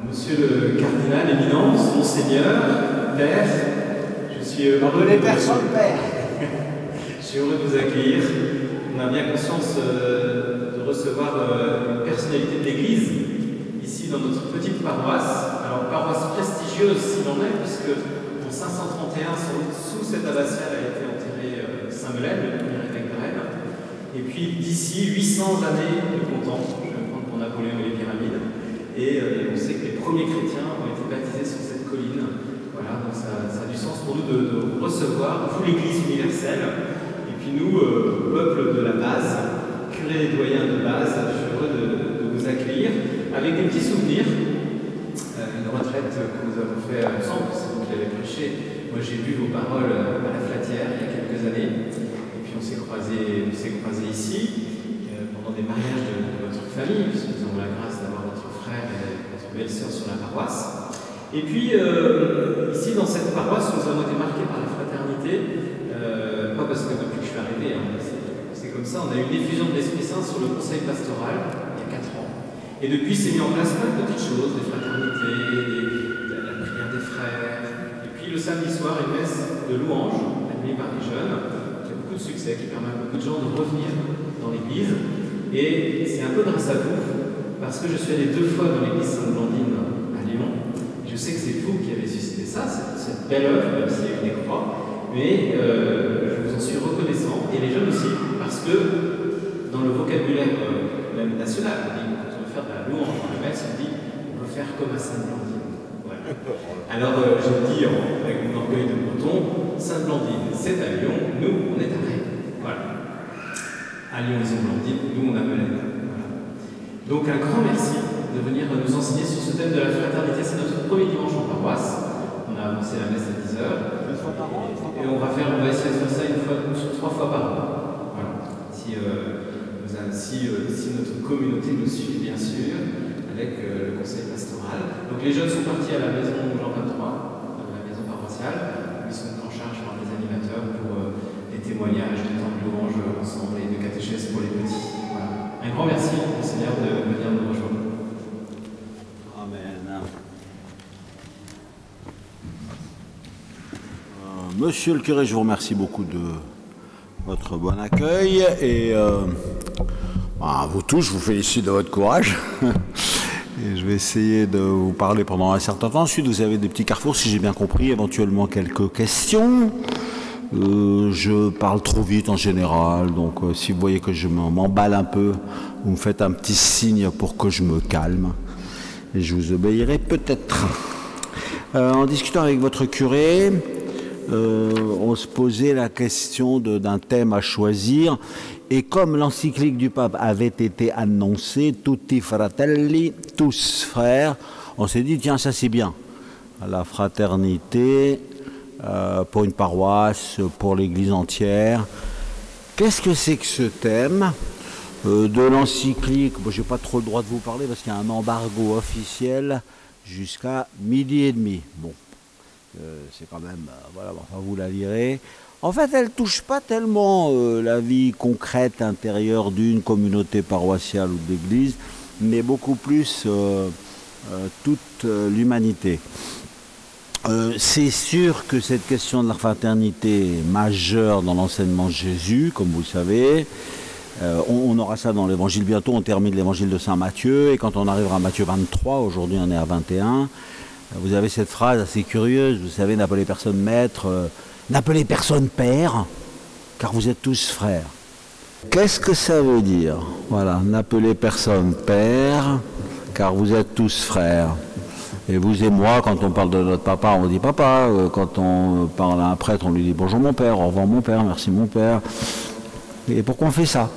Monsieur le cardinal éminent, Monseigneur, Père, je suis heureux les personnes, Père. Je suis heureux de vous accueillir. On a bien conscience de recevoir une personnalité de l'Église ici dans notre petite paroisse. Alors, paroisse prestigieuse s'il en est, puisque en 531, sous cette abbatiale a été enterré Saint Melaine, le premier évêque de Rennes. Et puis d'ici 800 années de comptant, je vais prendre pour Napoléon et les pyramides. Et on sait que les premiers chrétiens ont été baptisés sur cette colline. Voilà, donc ça a du sens pour nous de recevoir, vous l'Église universelle, et puis nous, peuple de la base, curés et doyens de base, je suis heureux de vous accueillir avec des petits souvenirs. Une retraite que nous avons fait ensemble, c'est vous qui l'avez prêché. Moi j'ai lu vos paroles à la Flatière il y a quelques années, et puis on s'est croisés ici pendant des mariages de votre famille, puisque nous avons la grâce d'avoir votre frère et votre belle-sœur sur la paroisse. Et puis ici dans cette paroisse, nous avons été marqués par la fraternité, pas parce que depuis que je suis arrivé, hein, c'est comme ça, on a eu une effusion de l'Esprit Saint sur le conseil pastoral il y a 4 ans. Et depuis, s'est mis en place plein de petites choses, des fraternités, la prière des frères. Et puis le samedi soir, une messe de louanges, animée par les jeunes, qui a beaucoup de succès, qui permet à beaucoup de gens de revenir dans l'église. Et c'est un peu grâce à vous, parce que je suis allé 2 fois dans l'église Sainte-Blandine à Lyon. Et je sais que c'est vous qui avez suscité ça, cette belle œuvre, même s'il y a eu des croix. Mais je vous en suis reconnaissant, et les jeunes aussi, parce que dans le vocabulaire même national, on dit faire de la louange dans la messe, on dit on peut faire comme à Sainte-Blandine. Voilà. Alors je dis avec mon orgueil de breton, Sainte-Blandine c'est à Lyon, nous on est à Rennes. Voilà. À Lyon ils ont Blandine, nous on a Melaine. Voilà. Donc un grand merci de venir nous enseigner sur ce thème de la fraternité. C'est notre premier dimanche en paroisse. On a avancé la messe à 10h. Et on va essayer de faire ça 3 fois par an. Voilà. Si notre communauté nous suit, bien sûr, avec le conseil pastoral. Donc les jeunes sont partis à la maison Jean 23, la maison paroissiale, où ils sont en charge par des animateurs pour des témoignages, des temps de louange ensemble et de catéchèse pour les petits. Voilà. Un grand merci, Seigneur, de venir nous rejoindre. Amen. Monsieur le curé, je vous remercie beaucoup de votre bon accueil et à vous tous, je vous félicite de votre courage. Et je vais essayer de vous parler pendant un certain temps. Ensuite, vous avez des petits carrefours, si j'ai bien compris, éventuellement quelques questions. Je parle trop vite en général, donc si vous voyez que je m'emballe un peu, vous me faites un petit signe pour que je me calme. Et je vous obéirai peut-être. En discutant avec votre curé, on se posait la question d'un thème à choisir. Et comme l'encyclique du pape avait été annoncée, Tutti fratelli, tous frères, on s'est dit, tiens, ça c'est bien. La fraternité pour une paroisse, pour l'église entière. Qu'est-ce que c'est que ce thème de l'encyclique? Bon, je n'ai pas trop le droit de vous parler parce qu'il y a un embargo officiel jusqu'à 12h30. Bon, c'est quand même, voilà, enfin, vous la lirez. En fait, elle ne touche pas tellement la vie concrète intérieure d'une communauté paroissiale ou d'église, mais beaucoup plus toute l'humanité. C'est sûr que cette question de la fraternité est majeure dans l'enseignement de Jésus, comme vous le savez. On aura ça dans l'évangile bientôt, on termine l'évangile de Saint Matthieu, et quand on arrivera à Matthieu 23, aujourd'hui on est à 21, vous avez cette phrase assez curieuse, vous savez, n'appelez personne maître, n'appelez personne père, car vous êtes tous frères. Qu'est-ce que ça veut dire? Voilà, n'appelez personne père, car vous êtes tous frères. Et vous et moi, quand on parle de notre papa, on dit papa. Quand on parle à un prêtre, on lui dit bonjour mon père, au revoir mon père, merci mon père. Et pourquoi on fait ça?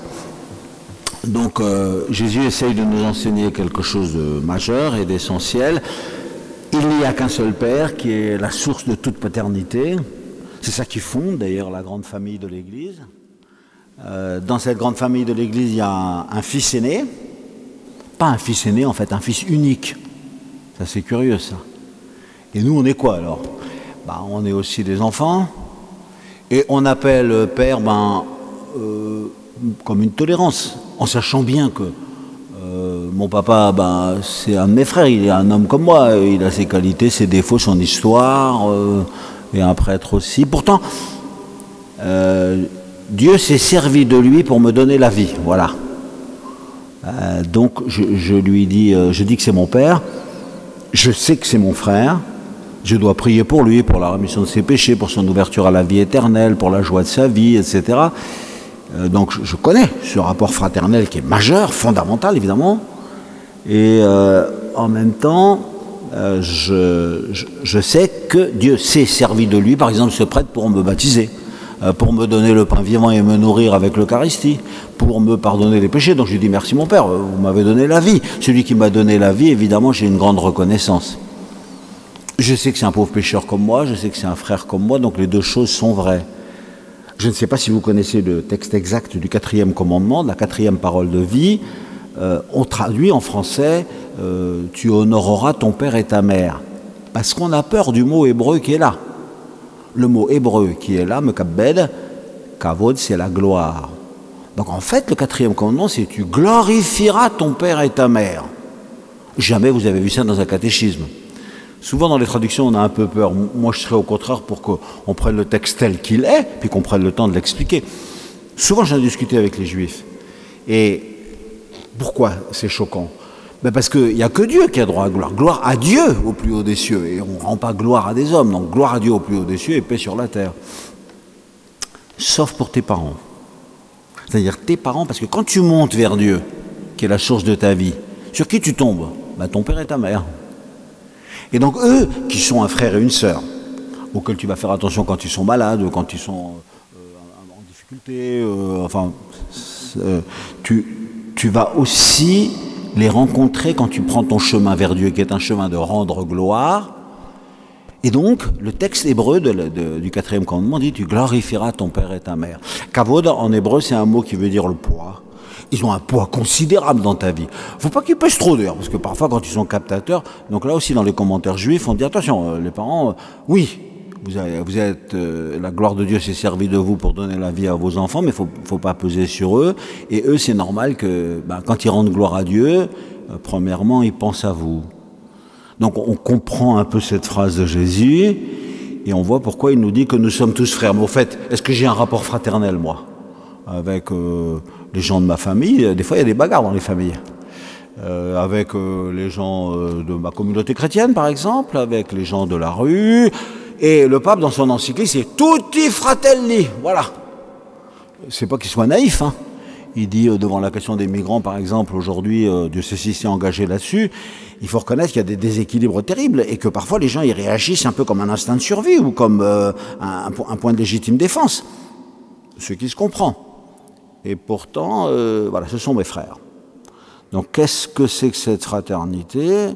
Donc Jésus essaye de nous enseigner quelque chose de majeur et d'essentiel. Il n'y a qu'un seul Père qui est la source de toute paternité. C'est ça qui fonde d'ailleurs la grande famille de l'Église. Dans cette grande famille de l'Église, il y a un fils aîné. Pas un fils aîné, en fait, un fils unique. Ça, c'est curieux, ça. Et nous, on est quoi, alors? On est aussi des enfants. Et on appelle Père, comme une tolérance, en sachant bien que mon papa, ben, c'est un de mes frères, il est un homme comme moi, il a ses qualités, ses défauts, son histoire, et un prêtre aussi. Pourtant, Dieu s'est servi de lui pour me donner la vie, voilà. Donc je lui dis, je dis que c'est mon père, je sais que c'est mon frère, je dois prier pour lui, pour la rémission de ses péchés, pour son ouverture à la vie éternelle, pour la joie de sa vie, etc. Donc je connais ce rapport fraternel qui est majeur, fondamental évidemment, et en même temps, je sais que Dieu s'est servi de lui, par exemple ce prêtre pour me baptiser, pour me donner le pain vivant et me nourrir avec l'Eucharistie, pour me pardonner les péchés. Donc je lui dis merci mon Père, vous m'avez donné la vie. Celui qui m'a donné la vie, évidemment, j'ai une grande reconnaissance. Je sais que c'est un pauvre pécheur comme moi, je sais que c'est un frère comme moi, donc les deux choses sont vraies. Je ne sais pas si vous connaissez le texte exact du 4e commandement, de la 4e parole de vie. On traduit en français « Tu honoreras ton père et ta mère ». Parce qu'on a peur du mot hébreu qui est là. Le mot hébreu qui est là, mekabbed, kavod, c'est la gloire. Donc en fait, le 4e commandement, c'est « Tu glorifieras ton père et ta mère ». Jamais vous avez vu ça dans un catéchisme. Souvent dans les traductions, on a un peu peur. Moi, je serais au contraire pour qu'on prenne le texte tel qu'il est, puis qu'on prenne le temps de l'expliquer. Souvent, j'en ai discuté avec les Juifs. Et pourquoi c'est choquant? Ben parce qu'il n'y a que Dieu qui a droit à gloire. Gloire à Dieu au plus haut des cieux. Et on ne rend pas gloire à des hommes. Donc gloire à Dieu au plus haut des cieux et paix sur la terre. Sauf pour tes parents. C'est-à-dire tes parents, parce que quand tu montes vers Dieu, qui est la source de ta vie, sur qui tu tombes? Ben, ton père et ta mère. Et donc eux, qui sont un frère et une sœur, auxquels tu vas faire attention quand ils sont malades, quand ils sont en difficulté, tu vas aussi les rencontrer quand tu prends ton chemin vers Dieu, qui est un chemin de rendre gloire. Et donc, le texte hébreu du 4e commandement dit « Tu glorifieras ton père et ta mère ». Kavod, en hébreu, c'est un mot qui veut dire le poids. Ils ont un poids considérable dans ta vie. Faut pas qu'ils pèsent trop d'ailleurs, parce que parfois quand ils sont captateurs, donc là aussi dans les commentaires juifs, on dit attention, les parents, oui, vous êtes, la gloire de Dieu s'est servie de vous pour donner la vie à vos enfants, mais faut pas peser sur eux. Et eux, c'est normal que quand ils rendent gloire à Dieu, premièrement, ils pensent à vous. Donc on comprend un peu cette phrase de Jésus, et on voit pourquoi il nous dit que nous sommes tous frères. Mais au fait, est-ce que j'ai un rapport fraternel, moi, avec les gens de ma famille? Des fois, il y a des bagarres dans les familles. Avec les gens de ma communauté chrétienne, par exemple, avec les gens de la rue. Et le pape, dans son encyclique, c'est « Tutti fratelli ». Voilà. C'est pas qu'il soit naïf, hein. Il dit, devant la question des migrants, par exemple, aujourd'hui, Dieu sait si s'est engagé là-dessus, il faut reconnaître qu'il y a des déséquilibres terribles et que parfois les gens y réagissent un peu comme un instinct de survie ou comme un point de légitime défense. Ce qui se comprend. Et pourtant, voilà, ce sont mes frères. Donc, qu'est-ce que c'est que cette fraternité?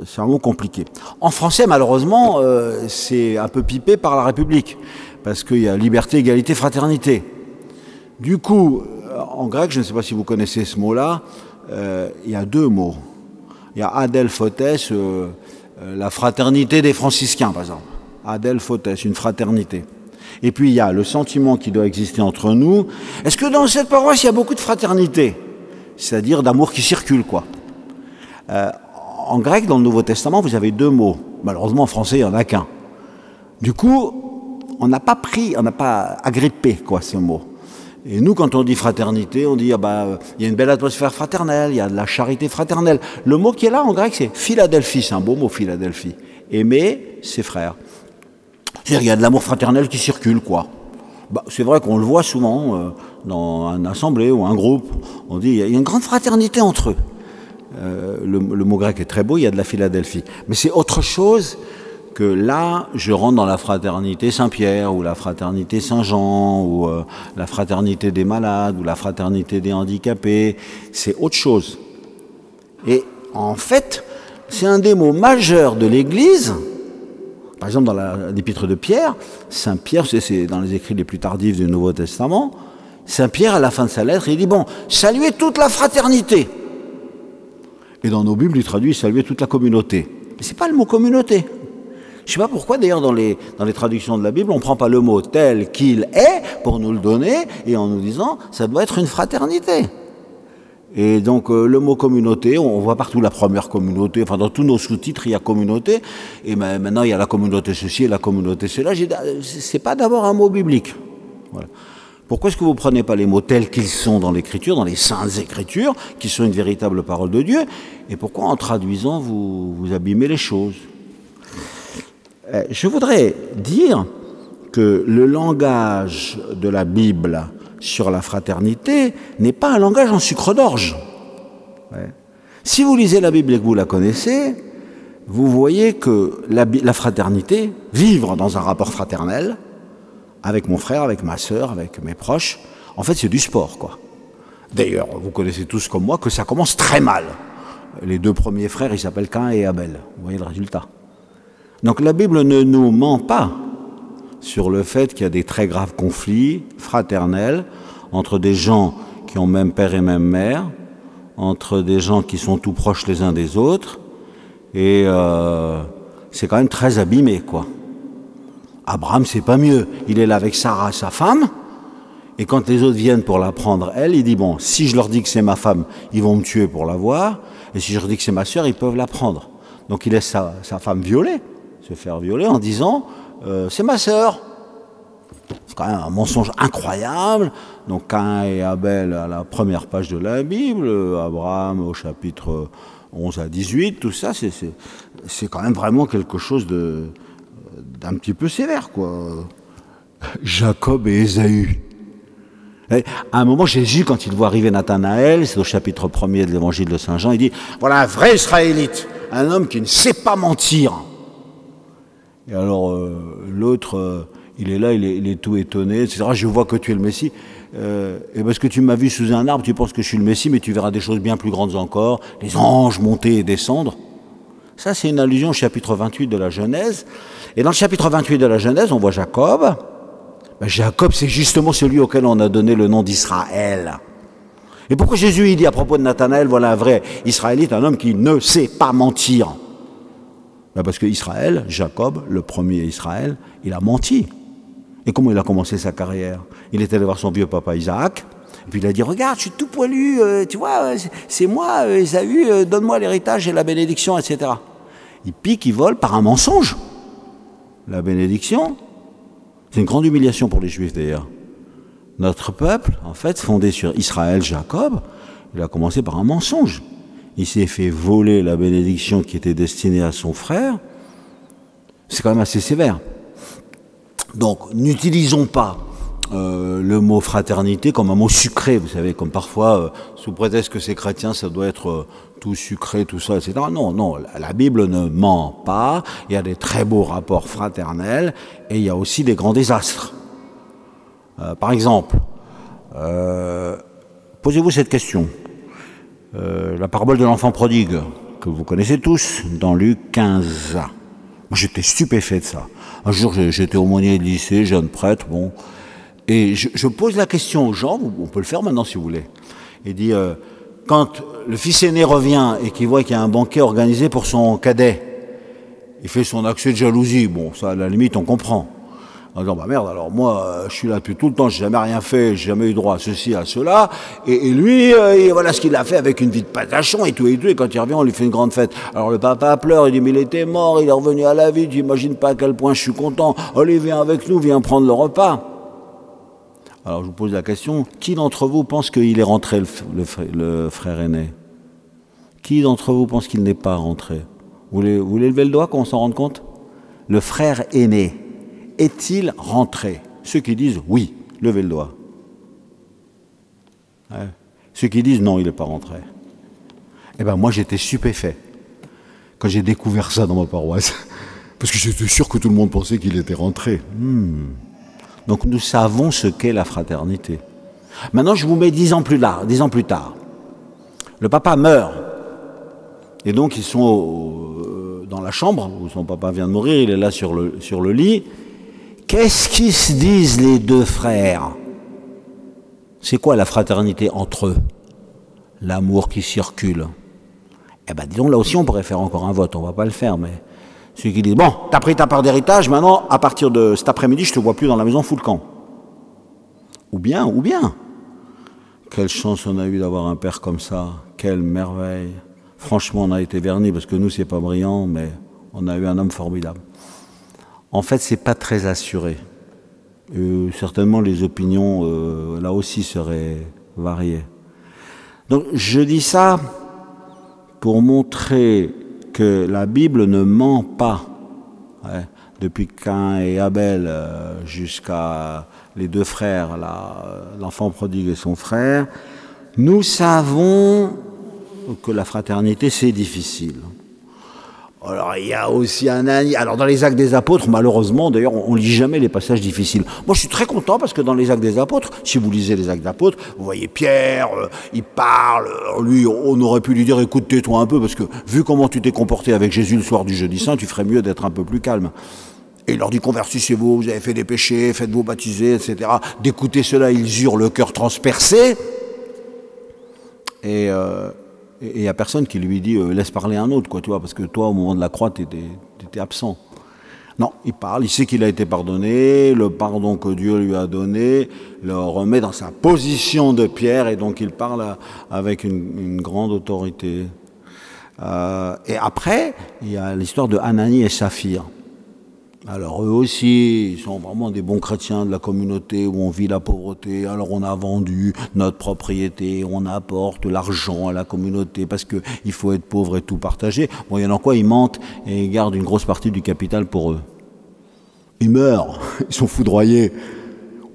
C'est un mot compliqué. En français, malheureusement, c'est un peu pipé par la République, parce qu'il y a liberté, égalité, fraternité. Du coup, en grec, je ne sais pas si vous connaissez ce mot-là, il y a deux mots. Il y a adelphotes, la fraternité des franciscains, par exemple. Adelphotes, une fraternité. Et puis il y a le sentiment qui doit exister entre nous. Est-ce que dans cette paroisse, il y a beaucoup de fraternité? C'est-à-dire d'amour qui circule, quoi. En grec, dans le Nouveau Testament, vous avez deux mots. Malheureusement, en français, il n'y en a qu'un. Du coup, on n'a pas agrippé, quoi, ces mots. Et nous, quand on dit fraternité, on dit, il y a une belle atmosphère fraternelle, il y a de la charité fraternelle. Le mot qui est là, en grec, c'est Philadelphie. C'est un beau mot, Philadelphie. Aimer ses frères. C'est-à-dire qu'il y a de l'amour fraternel qui circule, quoi. C'est vrai qu'on le voit souvent dans une assemblée ou un groupe. On dit, il y a une grande fraternité entre eux. Le mot grec est très beau, il y a de la Philadelphie. Mais c'est autre chose que là, je rentre dans la fraternité Saint-Pierre, ou la fraternité Saint-Jean, ou la fraternité des malades, ou la fraternité des handicapés. C'est autre chose. Et en fait, c'est un des mots majeurs de l'Église. Par exemple, dans l'épître de Pierre, Saint Pierre, c'est dans les écrits les plus tardifs du Nouveau Testament, Saint Pierre, à la fin de sa lettre, il dit, bon, saluez toute la fraternité. Et dans nos Bibles, il traduit saluer toute la communauté. Mais ce n'est pas le mot communauté. Je ne sais pas pourquoi, d'ailleurs, dans les traductions de la Bible, on ne prend pas le mot tel qu'il est pour nous le donner, et en nous disant, ça doit être une fraternité. Et donc le mot communauté, on voit partout la première communauté, enfin dans tous nos sous-titres il y a communauté, et maintenant il y a la communauté ceci et la communauté cela. C'est pas d'abord un mot biblique. Voilà. Pourquoi est-ce que vous ne prenez pas les mots tels qu'ils sont dans l'Écriture, dans les Saintes Écritures, qui sont une véritable parole de Dieu, et pourquoi en traduisant vous abîmez les choses? Je voudrais dire que le langage de la Bible sur la fraternité n'est pas un langage en sucre d'orge. Ouais. Si vous lisez la Bible et que vous la connaissez, vous voyez que la fraternité, vivre dans un rapport fraternel, avec mon frère, avec ma sœur, avec mes proches, en fait c'est du sport, quoi. D'ailleurs, vous connaissez tous comme moi que ça commence très mal. Les deux premiers frères, ils s'appellent Caïn et Abel. Vous voyez le résultat. Donc la Bible ne nous ment pas sur le fait qu'il y a des très graves conflits fraternels entre des gens qui ont même père et même mère, entre des gens qui sont tout proches les uns des autres, et c'est quand même très abîmé, quoi. Abraham, c'est pas mieux. Il est là avec Sarah, sa femme, et quand les autres viennent pour la prendre, elle, il dit, bon, si je leur dis que c'est ma femme, ils vont me tuer pour la voir, et si je leur dis que c'est ma sœur, ils peuvent la prendre. Donc il laisse sa femme violer, se faire violer en disant, c'est ma sœur. C'est quand même un mensonge incroyable. Donc Caïn et Abel à la première page de la Bible, Abraham au chapitre 11 à 18, tout ça, c'est quand même vraiment quelque chose d'un petit peu sévère, quoi. Jacob et Ésaü. Et à un moment, Jésus, quand il voit arriver Nathanaël, c'est au chapitre 1er de l'évangile de Saint Jean, il dit, voilà un vrai Israélite, un homme qui ne sait pas mentir. Et alors l'autre, il est là, il est tout étonné, etc. Je vois que tu es le Messie. Et parce que tu m'as vu sous un arbre, tu penses que je suis le Messie, mais tu verras des choses bien plus grandes encore, les anges monter et descendre. Ça, c'est une allusion au chapitre 28 de la Genèse. Et dans le chapitre 28 de la Genèse, on voit Jacob. Ben, Jacob, c'est justement celui auquel on a donné le nom d'Israël. Et pourquoi Jésus, il dit à propos de Nathanaël, voilà un vrai Israélite, un homme qui ne sait pas mentir? Ben parce que Israël, Jacob, le premier Israël, il a menti. Et comment il a commencé sa carrière? Il est allé voir son vieux papa Isaac, et puis il a dit, regarde, je suis tout poilu, tu vois, c'est moi, Ésaü, donne-moi l'héritage et la bénédiction, etc. Il pique, il vole par un mensonge. La bénédiction, c'est une grande humiliation pour les Juifs d'ailleurs. Notre peuple, en fait, fondé sur Israël, Jacob, il a commencé par un mensonge. Il s'est fait voler la bénédiction qui était destinée à son frère. C'est quand même assez sévère. Donc, n'utilisons pas le mot fraternité comme un mot sucré, vous savez, comme parfois, sous prétexte que c'est chrétien, ça doit être tout sucré, tout ça, etc. Non, non, la Bible ne ment pas, il y a des très beaux rapports fraternels, et il y a aussi des grands désastres. Par exemple, posez-vous cette question. La parabole de l'enfant prodigue, que vous connaissez tous, dans Luc 15. Moi, j'étais stupéfait de ça. Un jour, j'étais aumônier de lycée, jeune prêtre, bon, et je pose la question aux gens, on peut le faire maintenant si vous voulez, et dit, quand le fils aîné revient et qu'il voit qu'il y a un banquet organisé pour son cadet, il fait son accès de jalousie, bon, ça à la limite on comprend. En disant, bah merde, alors moi, je suis là depuis tout le temps, j'ai jamais rien fait, j'ai jamais eu droit à ceci, à cela, et lui, voilà ce qu'il a fait avec une vie de patachon et tout, et quand il revient, on lui fait une grande fête. Alors le papa pleure, il dit, mais il était mort, il est revenu à la vie, tu n'imagines pas à quel point je suis content, allez, viens avec nous, viens prendre le repas. Alors je vous pose la question, qui d'entre vous pense qu'il est rentré, le frère aîné? Qui d'entre vous pense qu'il n'est pas rentré? Vous voulez lever le doigt qu'on s'en rende compte? Le frère aîné, est-il rentré? Ceux qui disent oui, levez le doigt. Ouais. Ceux qui disent non, il n'est pas rentré. Eh bien moi j'étais stupéfait quand j'ai découvert ça dans ma paroisse. Parce que j'étais sûr que tout le monde pensait qu'il était rentré. Donc nous savons ce qu'est la fraternité. Maintenant je vous mets 10 ans plus tard. Le papa meurt. Et donc ils sont dans la chambre où son papa vient de mourir, il est là sur le lit. Qu'est-ce qu'ils se disent les deux frères? C'est quoi la fraternité entre eux? L'amour qui circule. Eh bien, disons, là aussi, on pourrait faire encore un vote. On ne va pas le faire, mais ceux qui disent, bon, t'as pris ta part d'héritage, maintenant, à partir de cet après-midi, je ne te vois plus dans la maison, fous le camp. Ou bien, Quelle chance on a eu d'avoir un père comme ça. Quelle merveille. Franchement, on a été vernis parce que nous, c'est pas brillant, mais on a eu un homme formidable. En fait, c'est pas très assuré. Certainement, les opinions, là aussi, seraient variées. Donc, je dis ça pour montrer que la Bible ne ment pas. Ouais. Depuis Caïn et Abel jusqu'à les deux frères, l'enfant prodigue et son frère, nous savons que la fraternité, c'est difficile. Alors, il y a aussi Ananie. Alors, dans les Actes des Apôtres, malheureusement, d'ailleurs, on ne lit jamais les passages difficiles. Moi, je suis très content parce que dans les Actes des Apôtres, si vous lisez les Actes des Apôtres, vous voyez Pierre, il parle. Lui, on aurait pu lui dire, écoute, tais-toi un peu, parce que vu comment tu t'es comporté avec Jésus le soir du jeudi saint, tu ferais mieux d'être un peu plus calme. Et il leur dit, convertissez-vous, vous avez fait des péchés, faites-vous baptiser, etc. D'écouter cela, ils eurent le cœur transpercé. Et il n'y a personne qui lui dit laisse parler un autre, quoi, tu vois, parce que toi, au moment de la croix, tu étais absent. Non, il parle, il sait qu'il a été pardonné, le pardon que Dieu lui a donné le remet dans sa position de Pierre, et donc il parle avec une grande autorité. Et après, il y a l'histoire de Ananie et Saphir. Alors eux aussi, ils sont vraiment des bons chrétiens de la communauté où on vit la pauvreté. Alors on a vendu notre propriété, on apporte l'argent à la communauté parce qu'il faut être pauvre et tout partager. Bon, il y en a quoi, ils mentent et ils gardent une grosse partie du capital pour eux. Ils meurent, ils sont foudroyés.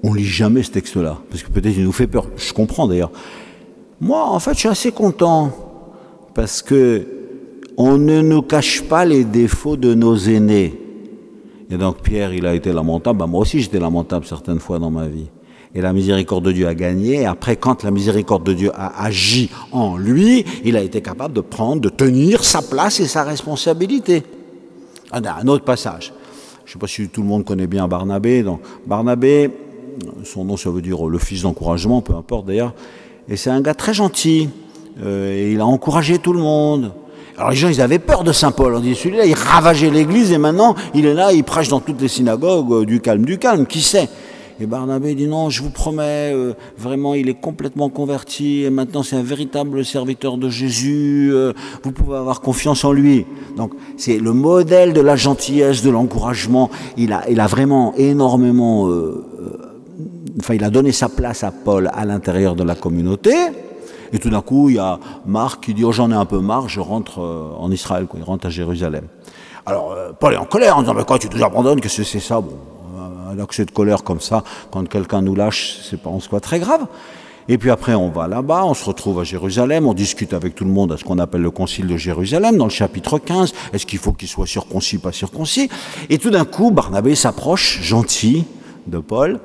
On lit jamais ce texte-là, parce que peut-être il nous fait peur. Je comprends d'ailleurs. Moi, en fait, je suis assez content, parce que on ne nous cache pas les défauts de nos aînés. Et donc Pierre, il a été lamentable. Moi aussi, j'étais lamentable certaines fois dans ma vie. Et la miséricorde de Dieu a gagné. Et après, quand la miséricorde de Dieu a agi en lui, il a été capable de prendre, de tenir sa place et sa responsabilité. Un autre passage. Je ne sais pas si tout le monde connaît bien Barnabé. Donc, Barnabé, son nom, ça veut dire le fils d'encouragement, peu importe d'ailleurs. Et c'est un gars très gentil. Et il a encouragé tout le monde. Alors les gens, ils avaient peur de Saint Paul. On dit, celui-là, il ravageait l'église et maintenant, il est là, il prêche dans toutes les synagogues, du calme, qui sait? Et Barnabé dit, non, je vous promets, vraiment, il est complètement converti et maintenant, c'est un véritable serviteur de Jésus. Vous pouvez avoir confiance en lui. Donc, c'est le modèle de la gentillesse, de l'encouragement. Il a vraiment énormément... il a donné sa place à Paul à l'intérieur de la communauté. Et tout d'un coup, il y a Marc qui dit « Oh, j'en ai un peu marre, je rentre en Israël, quoi. » Il rentre à Jérusalem. Alors, Paul est en colère en disant « Mais quoi, tu nous abandonnes, qu'est-ce que c'est ça ?» Bon, un accès de colère comme ça, quand quelqu'un nous lâche, c'est pas en soi très grave. Et puis après, on va là-bas, on se retrouve à Jérusalem, on discute avec tout le monde à ce qu'on appelle le concile de Jérusalem, dans le chapitre 15. Est-ce qu'il faut qu'il soit circoncis, pas circoncis? Et tout d'un coup, Barnabé s'approche, gentil, de Paul.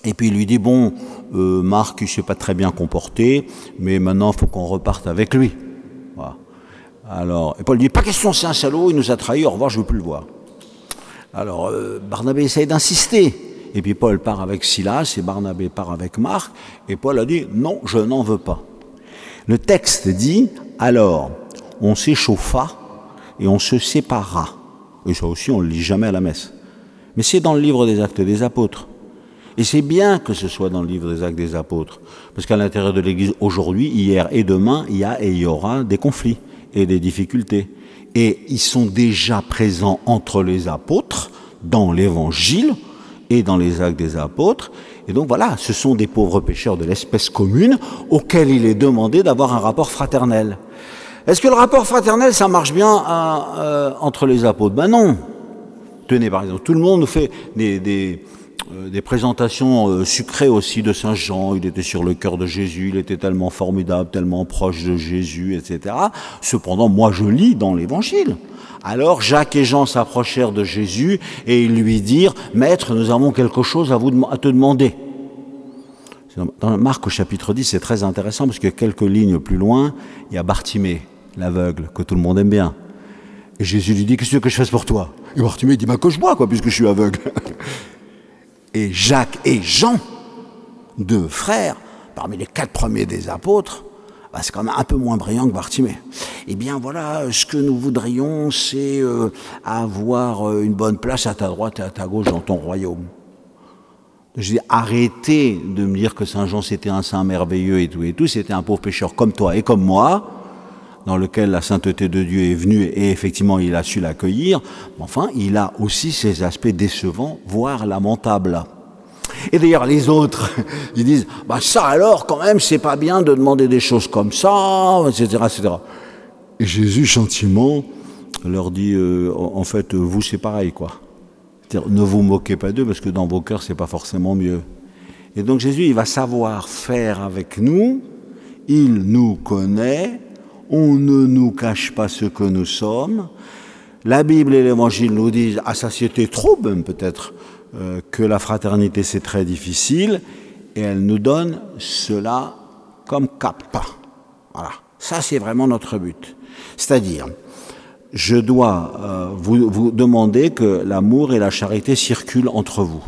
Et puis il lui dit, bon, Marc, il ne s'est pas très bien comporté, mais maintenant il faut qu'on reparte avec lui. Voilà. Alors, et Paul dit, pas question, c'est un salaud, il nous a trahis, au revoir, je ne veux plus le voir. Alors, Barnabé essaye d'insister. Et puis Paul part avec Silas, et Barnabé part avec Marc, et Paul a dit, non, je n'en veux pas. Le texte dit, alors, on s'échauffa, et on se sépara. Et ça aussi, on ne le lit jamais à la messe. Mais c'est dans le livre des Actes des Apôtres. Et c'est bien que ce soit dans le livre des Actes des Apôtres, parce qu'à l'intérieur de l'Église, aujourd'hui, hier et demain, il y a et il y aura des conflits et des difficultés. Et ils sont déjà présents entre les apôtres, dans l'Évangile et dans les Actes des Apôtres. Et donc voilà, ce sont des pauvres pécheurs de l'espèce commune auxquels il est demandé d'avoir un rapport fraternel. Est-ce que le rapport fraternel, ça marche bien entre les apôtres? Ben non. Tenez, par exemple, tout le monde nous fait des présentations sucrées aussi de Saint Jean. Il était sur le cœur de Jésus, il était tellement formidable, tellement proche de Jésus, etc. Cependant, moi je lis dans l'Évangile. Alors Jacques et Jean s'approchèrent de Jésus et ils lui dirent, « Maître, nous avons quelque chose à te demander. » Dans Marc au chapitre 10, c'est très intéressant parce que quelques lignes plus loin, il y a Bartimée, l'aveugle, que tout le monde aime bien. Et Jésus lui dit, « Qu'est-ce que tu veux que je fasse pour toi ?» Et Bartimée dit, « Coche-moi, quoi, puisque je suis aveugle. » Et Jacques et Jean, deux frères, parmi les 4 premiers des apôtres, c'est quand même un peu moins brillant que Bartimée. Eh bien voilà, ce que nous voudrions, c'est avoir une bonne place à ta droite et à ta gauche dans ton royaume. Je dis, arrêtez de me dire que Saint Jean c'était un saint merveilleux et tout, c'était un pauvre pécheur comme toi et comme moi, dans lequel la sainteté de Dieu est venue et effectivement il a su l'accueillir. Enfin, il a aussi ses aspects décevants, voire lamentables. Et d'ailleurs, les autres, ils disent, bah ça alors, quand même, c'est pas bien de demander des choses comme ça, etc., etc. Et Jésus, gentiment, leur dit, en fait, vous, c'est pareil, quoi. C'est-à-dire, ne vous moquez pas d'eux, parce que dans vos cœurs, c'est pas forcément mieux. Et donc, Jésus, il va savoir faire avec nous, il nous connaît, on ne nous cache pas ce que nous sommes. La Bible et l'Évangile nous disent, à satiété trop même peut-être, que la fraternité c'est très difficile, et elle nous donne cela comme cap. Voilà, ça c'est vraiment notre but. C'est-à-dire, je dois vous demander que l'amour et la charité circulent entre vous,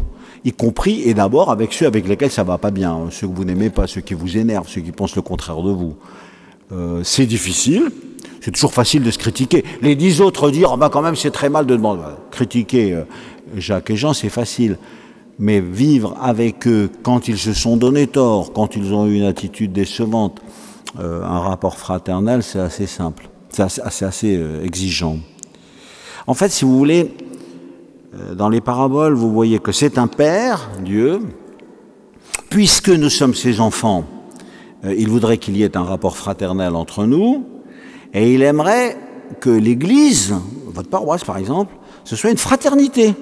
y compris et d'abord avec ceux avec lesquels ça va pas bien, ceux que vous n'aimez pas, ceux qui vous énervent, ceux qui pensent le contraire de vous. C'est difficile. C'est toujours facile de se critiquer. Les 10 autres dire, oh ben quand même c'est très mal de demander. Critiquer Jacques et Jean, c'est facile. Mais vivre avec eux quand ils se sont donné tort, quand ils ont eu une attitude décevante, un rapport fraternel, c'est assez simple. C'est assez exigeant. En fait, si vous voulez, dans les paraboles, vous voyez que c'est un Père, Dieu, puisque nous sommes ses enfants, il voudrait qu'il y ait un rapport fraternel entre nous, et il aimerait que l'Église, votre paroisse par exemple, ce soit une fraternité.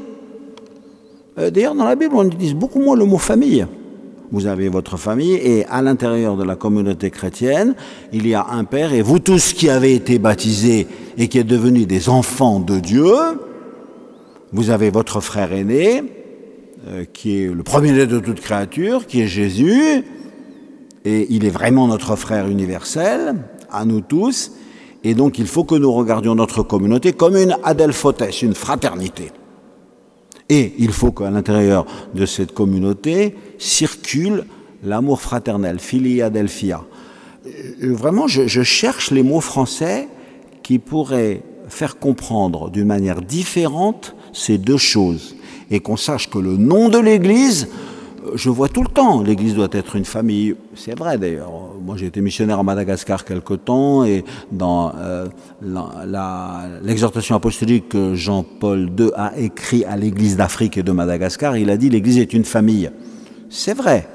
D'ailleurs, dans la Bible, on utilise beaucoup moins le mot famille. Vous avez votre famille, et à l'intérieur de la communauté chrétienne, il y a un Père, et vous tous qui avez été baptisés et qui êtes devenus des enfants de Dieu, vous avez votre frère aîné, qui est le premier-né de toute créature, qui est Jésus, et il est vraiment notre frère universel, à nous tous, et donc il faut que nous regardions notre communauté comme une adelphotes, une fraternité. Et il faut qu'à l'intérieur de cette communauté circule l'amour fraternel, philia adelphia. Vraiment, je cherche les mots français qui pourraient faire comprendre d'une manière différente ces deux choses, et qu'on sache que le nom de l'Église, je vois tout le temps, l'Église doit être une famille. C'est vrai d'ailleurs. Moi j'ai été missionnaire à Madagascar quelque temps, et dans l'exhortation apostolique que Jean-Paul II a écrit à l'Église d'Afrique et de Madagascar, il a dit l'Église est une famille. C'est vrai.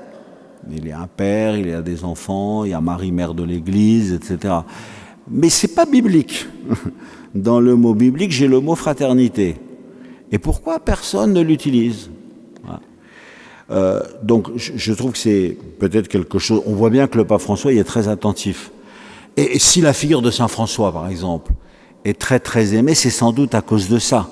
Il y a un père, il y a des enfants, il y a Marie, mère de l'Église, etc. Mais c'est pas biblique. Dans le mot biblique, j'ai le mot fraternité. Et pourquoi personne ne l'utilise ? Donc je trouve que c'est peut-être quelque chose, on voit bien que le pape François y est très attentif. Et si la figure de Saint François, par exemple, est très très aimée, c'est sans doute à cause de ça.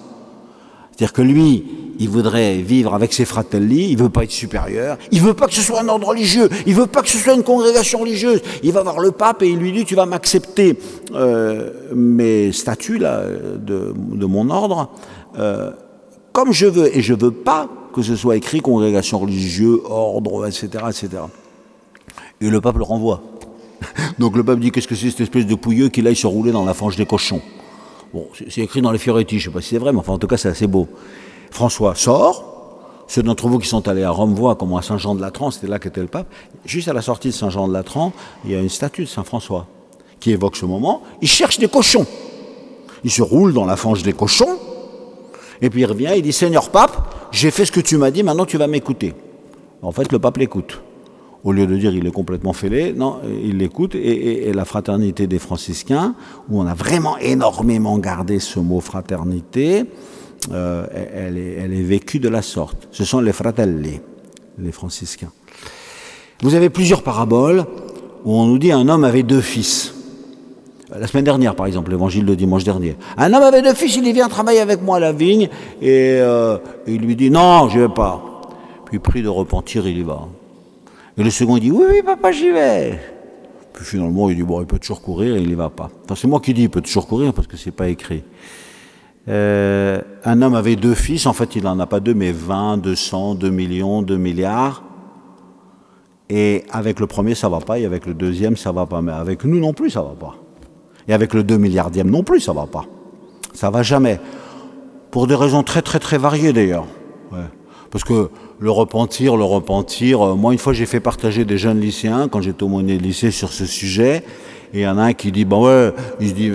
C'est-à-dire que lui, il voudrait vivre avec ses fratelli, il veut pas être supérieur, il veut pas que ce soit un ordre religieux, il veut pas que ce soit une congrégation religieuse. Il va voir le pape et il lui dit, tu vas m'accepter mes statuts là, de mon ordre, comme je veux, et je veux pas que ce soit écrit congrégation religieuse, ordre, etc., etc. Et le pape le renvoie. Donc le pape dit, qu'est-ce que c'est cette espèce de pouilleux qu'il aille se rouler dans la fange des cochons. Bon, c'est écrit dans les Fioretti, je ne sais pas si c'est vrai, mais enfin en tout cas c'est assez beau. François sort, ceux d'entre vous qui sont allés à Rome voient comment à Saint-Jean-de-Latran, c'était là qu'était le pape, juste à la sortie de Saint-Jean-de-Latran, il y a une statue de Saint-François qui évoque ce moment, il cherche des cochons. Il se roule dans la fange des cochons, et puis il revient, il dit, Seigneur pape, j'ai fait ce que tu m'as dit, maintenant tu vas m'écouter. En fait, le pape l'écoute. Au lieu de dire il est complètement fêlé, non, il l'écoute, et la fraternité des franciscains, où on a vraiment énormément gardé ce mot fraternité, elle est vécue de la sorte. Ce sont les fratelli, les franciscains. Vous avez plusieurs paraboles où on nous dit un homme avait 2 fils. La semaine dernière, par exemple, l'évangile de dimanche dernier. Un homme avait 2 fils, il vient travailler avec moi à la vigne, et il lui dit non, je ne vais pas. Puis pris de repentir, il y va. Et le second, il dit, oui, papa, j'y vais. Puis finalement, il dit, bon, il peut toujours courir, et il n'y va pas. Enfin, c'est moi qui dis, il peut toujours courir, parce que c'est pas écrit. Un homme avait 2 fils, en fait, il n'en a pas 2, mais 20, 200, 2 millions, 2 milliards. Et avec le premier, ça va pas, et avec le deuxième, ça va pas. Mais avec nous non plus, ça va pas. Et avec le 2 milliardième non plus, ça va pas. Ça va jamais. Pour des raisons très, très, très variées, d'ailleurs. Ouais. Parce que le repentir, moi une fois j'ai fait partager des jeunes lycéens, quand j'étais aumônier de lycée, sur ce sujet, et il y en a un qui dit, ben ouais, il se dit,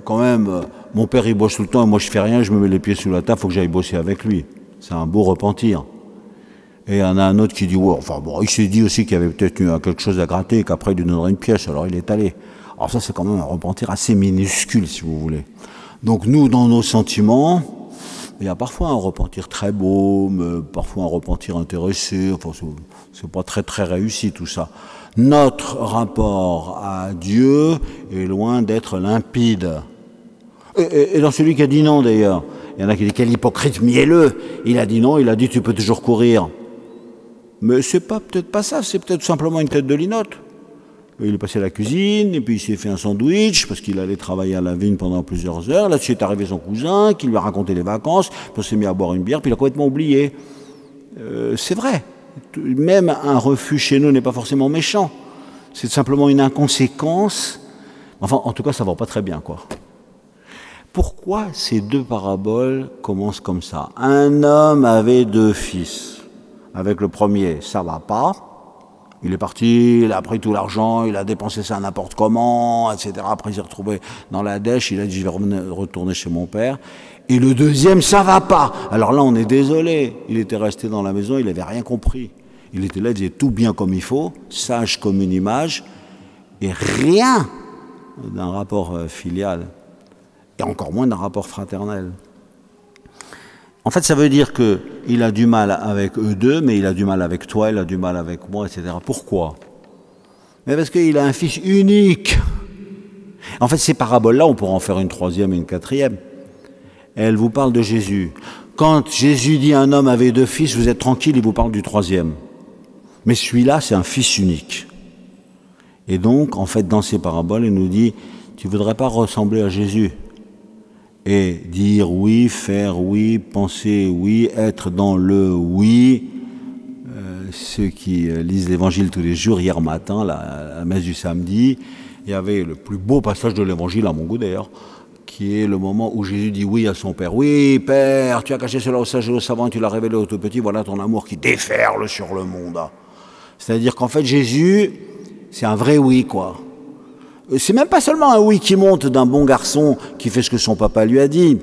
quand même, mon père il bosse tout le temps, et moi je fais rien, je me mets les pieds sous la table, faut que j'aille bosser avec lui. C'est un beau repentir. Et il y en a un autre qui dit, ouais, enfin bon, il s'est dit aussi qu'il y avait peut-être quelque chose à gratter, et qu'après il lui donnerait une pièce, alors il est allé. Alors ça c'est quand même un repentir assez minuscule, si vous voulez. Donc nous, dans nos sentiments, il y a parfois un repentir très beau, mais parfois un repentir intéressé, enfin c'est pas très très réussi tout ça. Notre rapport à Dieu est loin d'être limpide. Et dans celui qui a dit non d'ailleurs, il y en a qui disent quel hypocrite mielleux, il a dit non, il a dit tu peux toujours courir. Mais c'est peut-être pas ça, c'est peut-être simplement une tête de linotte. Il est passé à la cuisine, et puis il s'est fait un sandwich, parce qu'il allait travailler à la vigne pendant plusieurs heures. Là-dessus est arrivé son cousin, qui lui a raconté les vacances, puis on s'est mis à boire une bière, puis il a complètement oublié. C'est vrai. Même un refus chez nous n'est pas forcément méchant. C'est simplement une inconséquence. Enfin, en tout cas, ça va pas très bien, quoi. Pourquoi ces deux paraboles commencent comme ça? Un homme avait 2 fils. Avec le premier, ça va pas. Il est parti, il a pris tout l'argent, il a dépensé ça n'importe comment, etc. Après, il s'est retrouvé dans la dèche, il a dit, je vais retourner chez mon père. Et le deuxième, ça va pas. Alors là, on est désolé. Il était resté dans la maison, il n'avait rien compris. Il était là, il faisait tout bien comme il faut, sage comme une image, et rien d'un rapport filial, et encore moins d'un rapport fraternel. En fait, ça veut dire qu'il a du mal avec eux deux, mais il a du mal avec toi, il a du mal avec moi, etc. Pourquoi? Mais parce qu'il a un fils unique. En fait, ces paraboles-là, on pourra en faire une 3e et une 4e. Elle vous parle de Jésus. Quand Jésus dit un homme avait 2 fils, vous êtes tranquille, il vous parle du 3e. Mais celui-là, c'est un fils unique. Et donc, en fait, dans ces paraboles, il nous dit, tu ne voudrais pas ressembler à Jésus? Et dire oui, faire oui, penser oui, être dans le oui. Ceux qui lisent l'Évangile tous les jours, hier matin, la messe du samedi, il y avait le plus beau passage de l'Évangile, à mon goût d'ailleurs, qui est le moment où Jésus dit oui à son Père. Oui, Père, tu as caché cela aux sages et aux savants, tu l'as révélé au tout petit, voilà ton amour qui déferle sur le monde. C'est-à-dire qu'en fait, Jésus, c'est un vrai oui, quoi. C'est même pas seulement un oui qui monte d'un bon garçon qui fait ce que son papa lui a dit.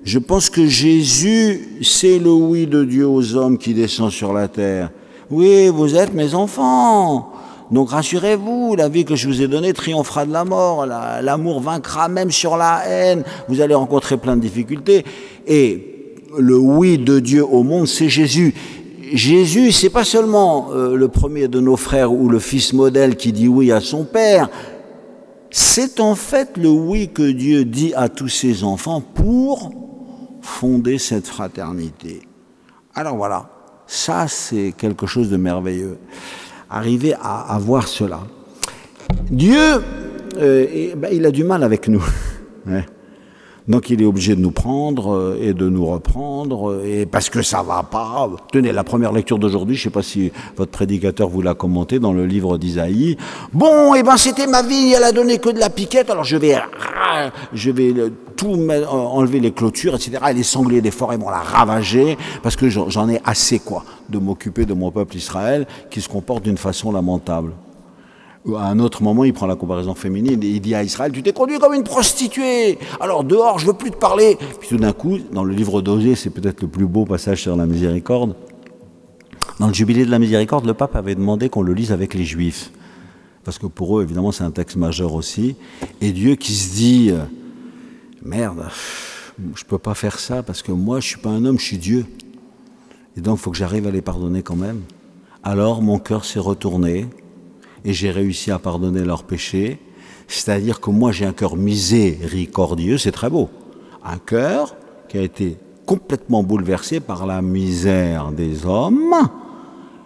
Je pense que Jésus, c'est le oui de Dieu aux hommes qui descend sur la terre. Oui, vous êtes mes enfants. Donc rassurez-vous, la vie que je vous ai donnée triomphera de la mort. L'amour vaincra même sur la haine. Vous allez rencontrer plein de difficultés. Et le oui de Dieu au monde, c'est Jésus. Jésus, c'est pas seulement le premier de nos frères ou le fils modèle qui dit oui à son père. C'est en fait le oui que Dieu dit à tous ses enfants pour fonder cette fraternité. Alors voilà, ça c'est quelque chose de merveilleux. Arriver à voir cela. Dieu, il a du mal avec nous. Donc il est obligé de nous prendre et de nous reprendre, et parce que ça va pas. Tenez, la première lecture d'aujourd'hui, je ne sais pas si votre prédicateur vous l'a commenté dans le livre d'Isaïe. Bon, c'était ma vigne, elle a donné que de la piquette, alors je vais tout enlever les clôtures, etc. Et les sangliers des forêts vont la ravager, parce que j'en ai assez, quoi, de m'occuper de mon peuple Israël, qui se comporte d'une façon lamentable. À un autre moment, il prend la comparaison féminine et il dit à Israël, tu t'es conduit comme une prostituée, alors dehors, je veux plus te parler. Puis tout d'un coup, dans le livre d'Osée, c'est peut-être le plus beau passage sur la miséricorde. Dans le jubilé de la miséricorde, le pape avait demandé qu'on le lise avec les Juifs. Parce que pour eux, évidemment, c'est un texte majeur aussi. Et Dieu qui se dit, merde, je peux pas faire ça parce que moi, je suis pas un homme, je suis Dieu. Et donc, il faut que j'arrive à les pardonner quand même. Alors, mon cœur s'est retourné. Et j'ai réussi à pardonner leurs péchés, c'est-à-dire que moi j'ai un cœur miséricordieux, c'est très beau, un cœur qui a été complètement bouleversé par la misère des hommes,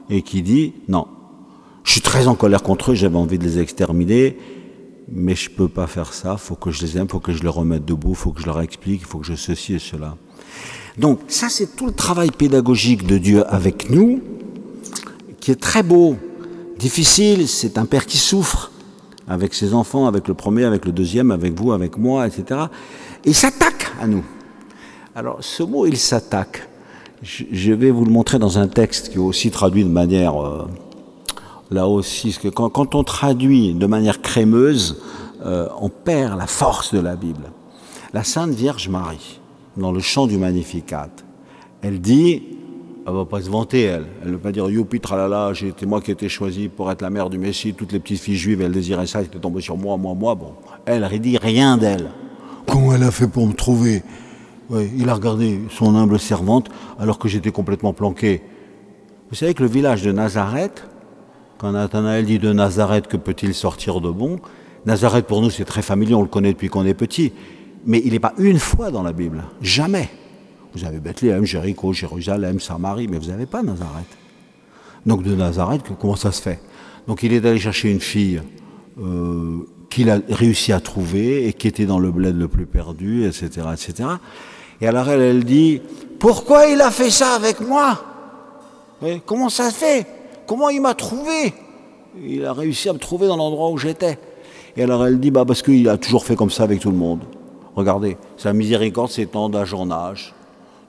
et qui dit, non, je suis très en colère contre eux, j'avais envie de les exterminer, mais je ne peux pas faire ça, il faut que je les aime, il faut que je les remette debout, il faut que je leur explique, il faut que je ceci et cela. Donc ça c'est tout le travail pédagogique de Dieu avec nous, qui est très beau. Difficile, c'est un père qui souffre avec ses enfants, avec le premier, avec le deuxième, avec vous, avec moi, etc. Et il s'attaque à nous. Alors, ce mot, il s'attaque. Je vais vous le montrer dans un texte qui est aussi traduit de manière... là aussi, parce que quand on traduit de manière crémeuse, on perd la force de la Bible. La Sainte Vierge Marie, dans le chant du Magnificat, elle dit, elle ne va pas se vanter, elle ne va pas dire « Youpi, tralala, c'était moi qui ai été choisie pour être la mère du Messie, toutes les petites filles juives, elles désiraient ça, c'était tombé sur moi. » Bon, elle ne dit rien d'elle. Comment elle a fait pour me trouver? Oui, il a regardé son humble servante alors que j'étais complètement planqué. Vous savez que le village de Nazareth, quand Nathanaël dit de Nazareth, que peut-il sortir de bon? Nazareth pour nous c'est très familier, on le connaît depuis qu'on est petit. Mais il n'est pas une fois dans la Bible, jamais. Vous avez Bethléem, Jéricho, Jérusalem, Samarie, mais vous n'avez pas Nazareth. Donc de Nazareth, comment ça se fait? Donc il est allé chercher une fille qu'il a réussi à trouver et qui était dans le bled le plus perdu, etc., etc. Et alors elle dit, pourquoi il a fait ça avec moi? Et comment ça se fait? Comment il m'a trouvé? Il a réussi à me trouver dans l'endroit où j'étais. Et alors elle dit, parce qu'il a toujours fait comme ça avec tout le monde. Regardez, sa miséricorde s'étend d'âge en âge.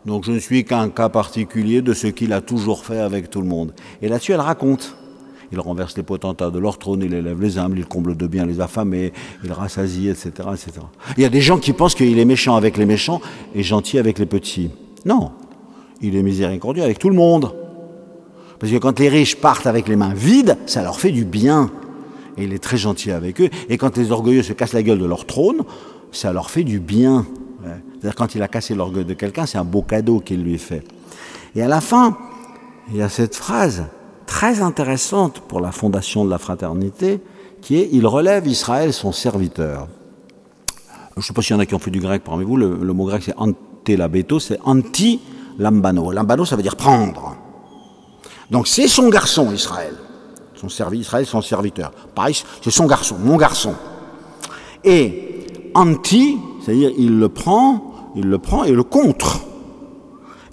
Donc je ne suis qu'un cas particulier de ce qu'il a toujours fait avec tout le monde. Et là-dessus, elle raconte. Il renverse les potentats de leur trône, il élève les humbles, il comble de bien les affamés, il rassasie, etc., etc. Il y a des gens qui pensent qu'il est méchant avec les méchants et gentil avec les petits. Non, il est miséricordieux avec tout le monde. Parce que quand les riches partent avec les mains vides, ça leur fait du bien. Et il est très gentil avec eux. Et quand les orgueilleux se cassent la gueule de leur trône, ça leur fait du bien. C'est-à-dire quand il a cassé l'orgueil de quelqu'un, c'est un beau cadeau qu'il lui fait. Et à la fin, il y a cette phrase très intéressante pour la fondation de la fraternité, qui est « Il relève Israël son serviteur ». Je ne sais pas s'il y en a qui ont fait du grec parmi vous, le mot grec c'est « antelabeto », c'est « anti-lambano ». Lambano, ça veut dire « prendre ». Donc c'est son garçon, Israël. Israël, son serviteur. Pareil, c'est son garçon, mon garçon. Et anti, c'est-à-dire il le prend et le contre.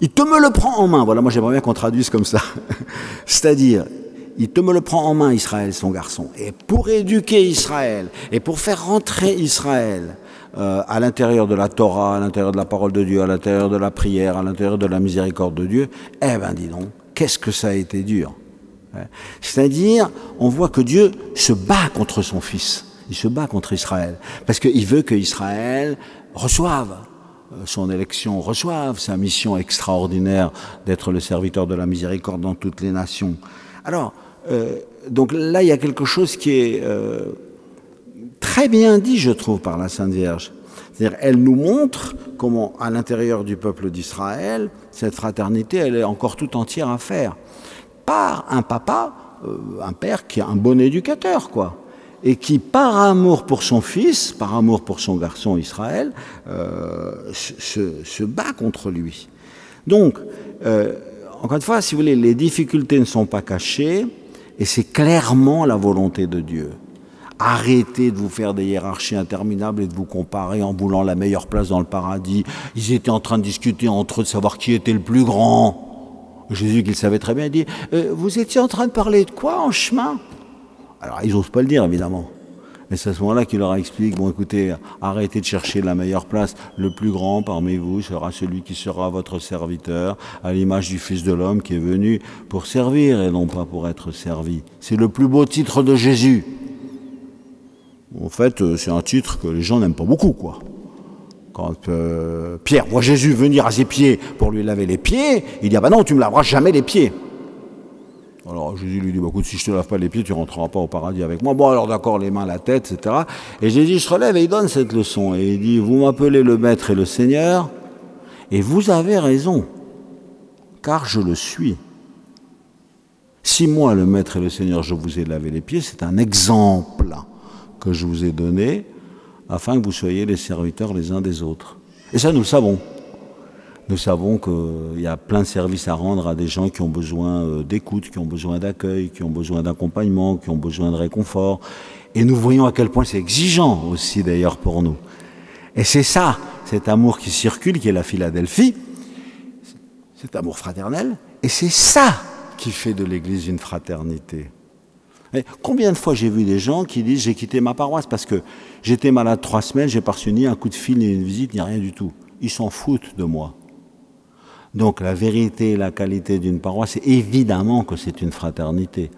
Il te me le prend en main. Voilà, moi j'aimerais bien qu'on traduise comme ça. C'est-à-dire, il te me le prend en main, Israël, son garçon. Et pour éduquer Israël, et pour faire rentrer Israël à l'intérieur de la Torah, à l'intérieur de la parole de Dieu, à l'intérieur de la prière, à l'intérieur de la miséricorde de Dieu, eh ben dis donc, qu'est-ce que ça a été dur. C'est-à-dire, on voit que Dieu se bat contre son fils. Il se bat contre Israël. Parce qu'il veut que Israël reçoive son élection, reçoive sa mission extraordinaire d'être le serviteur de la miséricorde dans toutes les nations. Alors, donc là, il y a quelque chose qui est très bien dit, je trouve, par la Sainte Vierge. C'est-à-dire, elle nous montre comment, à l'intérieur du peuple d'Israël, cette fraternité, elle est encore tout entière à faire. Par un papa, un père qui est un bon éducateur, quoi. Et qui, par amour pour son fils, par amour pour son garçon Israël, se bat contre lui. Donc, encore une fois, si vous voulez, les difficultés ne sont pas cachées, et c'est clairement la volonté de Dieu. Arrêtez de vous faire des hiérarchies interminables et de vous comparer en voulant la meilleure place dans le paradis. Ils étaient en train de discuter entre eux de savoir qui était le plus grand. Jésus, qu'il savait très bien, dit « Vous étiez en train de parler de quoi en chemin ?» Alors, ils n'osent pas le dire, évidemment. Mais c'est à ce moment-là qu'il leur explique, bon, écoutez, arrêtez de chercher la meilleure place. Le plus grand parmi vous sera celui qui sera votre serviteur, à l'image du Fils de l'homme qui est venu pour servir et non pas pour être servi. C'est le plus beau titre de Jésus. En fait, c'est un titre que les gens n'aiment pas beaucoup, quoi. Quand Pierre voit Jésus venir à ses pieds pour lui laver les pieds, il dit « Ah ben non, tu ne me laveras jamais les pieds ». Alors Jésus lui dit, écoute, si je ne te lave pas les pieds, tu ne rentreras pas au paradis avec moi. Bon, alors d'accord, les mains, la tête, etc. Et Jésus se relève et il donne cette leçon. Et il dit, vous m'appelez le Maître et le Seigneur, et vous avez raison, car je le suis. Si moi, le Maître et le Seigneur, je vous ai lavé les pieds, c'est un exemple que je vous ai donné, afin que vous soyez les serviteurs les uns des autres. Et ça, nous le savons. Nous savons qu'il y a plein de services à rendre à des gens qui ont besoin d'écoute, qui ont besoin d'accueil, qui ont besoin d'accompagnement, qui ont besoin de réconfort. Et nous voyons à quel point c'est exigeant aussi d'ailleurs pour nous. Et c'est ça, cet amour qui circule, qui est la Philadelphie, cet amour fraternel, et c'est ça qui fait de l'Église une fraternité. Et combien de fois j'ai vu des gens qui disent « j'ai quitté ma paroisse parce que j'étais malade 3 semaines, j'ai pas reçu ni un coup de fil, ni une visite, ni rien du tout ». Ils s'en foutent de moi. Donc la vérité et la qualité d'une paroisse, évidemment que c'est une fraternité.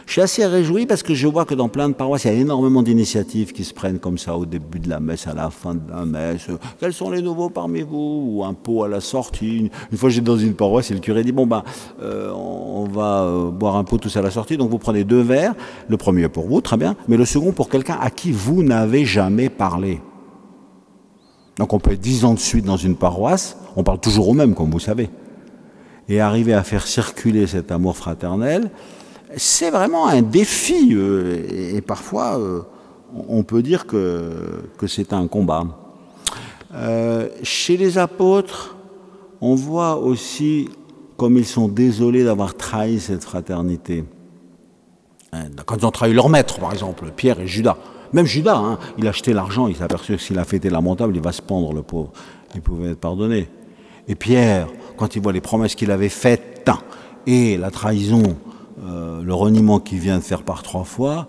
Je suis assez réjoui parce que je vois que dans plein de paroisses, il y a énormément d'initiatives qui se prennent comme ça au début de la messe, à la fin de la messe. Quels sont les nouveaux parmi vous? Ou un pot à la sortie. Une fois, j'étais dans une paroisse et le curé dit, bon ben, on va boire un pot tous à la sortie, donc vous prenez 2 verres. Le premier pour vous, très bien, mais le second pour quelqu'un à qui vous n'avez jamais parlé. Donc on peut être 10 ans de suite dans une paroisse, on parle toujours au même, comme vous savez. Et arriver à faire circuler cet amour fraternel, c'est vraiment un défi, et parfois on peut dire que c'est un combat. Chez les apôtres, on voit aussi comme ils sont désolés d'avoir trahi cette fraternité. Quand ils ont trahi leur maître, par exemple, Pierre et Judas. Même Judas, hein, il a acheté l'argent, il s'est aperçu que s'il a fêté lamentable, il va se pendre, le pauvre. Il pouvait être pardonné. Et Pierre, quand il voit les promesses qu'il avait faites et la trahison, le reniement qu'il vient de faire par 3 fois,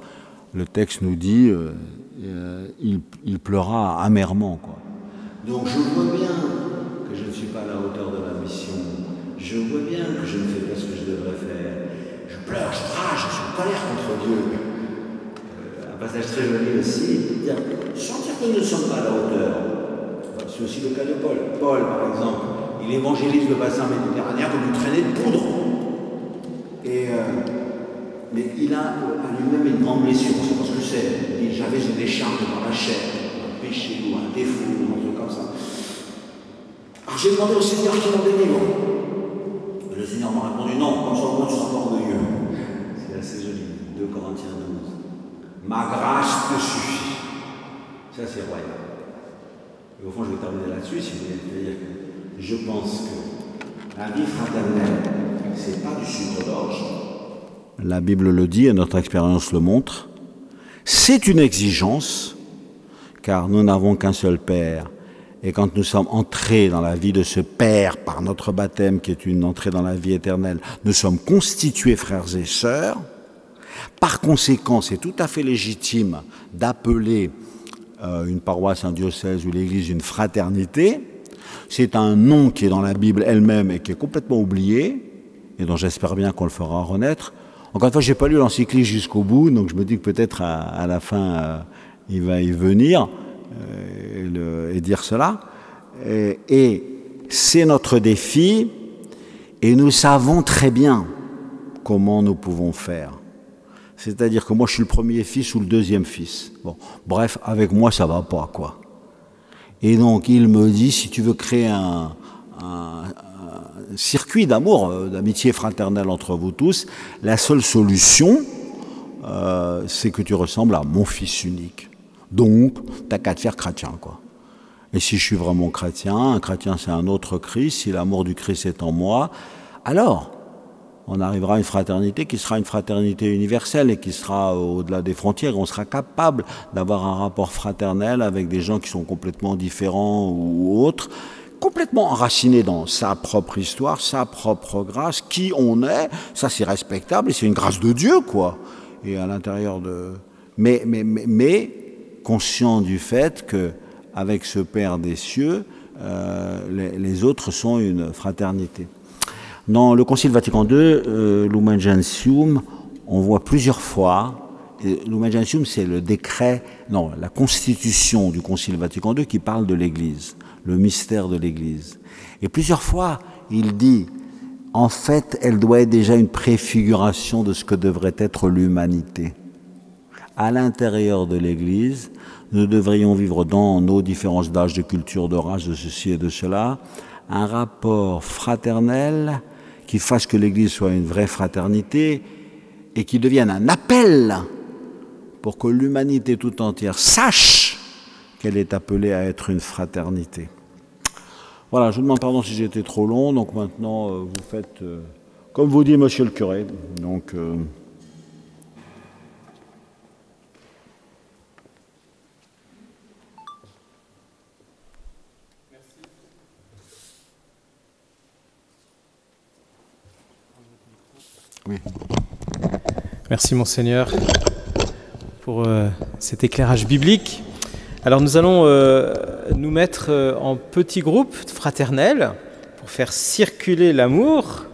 le texte nous dit il pleura amèrement, quoi. Donc je vois bien que je ne suis pas à la hauteur de la mission. Je vois bien que je ne fais pas ce que je devrais faire. Je pleure, je rage, je suis en colère contre Dieu. Un passage très joli aussi, dire sentir que nous ne sommes pas à la hauteur. C'est aussi le cas de Paul. Paul, par exemple, il évangélise le bassin méditerranéen comme une traînée de poudre. Mais il a à lui-même une grande blessure, on ne sait pas ce que c'est. Il dit, j'avais une décharge dans la chair, un péché ou un défaut, ou un truc comme ça. Alors j'ai demandé au Seigneur qu'il m'en délivre. Et le Seigneur m'a répondu, non, comme ça au moins tu seras pas orgueilleux. C'est assez joli, 2 Corinthiens 12. Ma grâce te suffit. Ça c'est royal. Et au fond, je vais terminer là-dessus, si vous voulez. C'est-à-dire que je pense que la vie fraternelle, c'est pas du sucre d'orge. La Bible le dit et notre expérience le montre. C'est une exigence, car nous n'avons qu'un seul Père. Et quand nous sommes entrés dans la vie de ce Père par notre baptême, qui est une entrée dans la vie éternelle, nous sommes constitués frères et sœurs. Par conséquent, c'est tout à fait légitime d'appeler une paroisse, un diocèse ou l'Église une fraternité. C'est un nom qui est dans la Bible elle-même et qui est complètement oublié, et dont j'espère bien qu'on le fera renaître. Encore une fois, je n'ai pas lu l'encyclique jusqu'au bout, donc je me dis que peut-être à la fin, il va y venir et dire cela. Et c'est notre défi, et nous savons très bien comment nous pouvons faire. C'est-à-dire que moi, je suis le premier fils ou le deuxième fils. Bon, bref, avec moi, ça ne va pas, quoi. Et donc, il me dit, si tu veux créer un circuit d'amour, d'amitié fraternelle entre vous tous, la seule solution, c'est que tu ressembles à mon fils unique. Donc, t'as qu'à te faire chrétien, quoi. Et si je suis vraiment chrétien, un chrétien c'est un autre Christ, si l'amour du Christ est en moi, alors on arrivera à une fraternité qui sera une fraternité universelle et qui sera au-delà des frontières. On sera capable d'avoir un rapport fraternel avec des gens qui sont complètement différents ou autres, complètement enraciné dans sa propre histoire, sa propre grâce, qui on est, ça c'est respectable et c'est une grâce de Dieu, quoi. Et à l'intérieur de... Mais conscient du fait qu'avec ce Père des cieux, les autres sont une fraternité. Dans le Concile Vatican II, Lumen Gentium, on voit plusieurs fois, Lumen Gentium c'est le décret, non, la constitution du Concile Vatican II qui parle de l'Église, le mystère de l'Église. Et plusieurs fois, il dit, en fait, elle doit être déjà une préfiguration de ce que devrait être l'humanité. À l'intérieur de l'Église, nous devrions vivre dans nos différences d'âge, de culture, de race, de ceci et de cela, un rapport fraternel qui fasse que l'Église soit une vraie fraternité et qui devienne un appel pour que l'humanité tout entière sache qu'elle est appelée à être une fraternité. Voilà, je vous demande pardon si j'ai été trop long, donc maintenant vous faites comme vous dit monsieur le curé. Donc, oui. Merci Monseigneur pour cet éclairage biblique. Alors nous allons nous mettre en petits groupes fraternels pour faire circuler l'amour,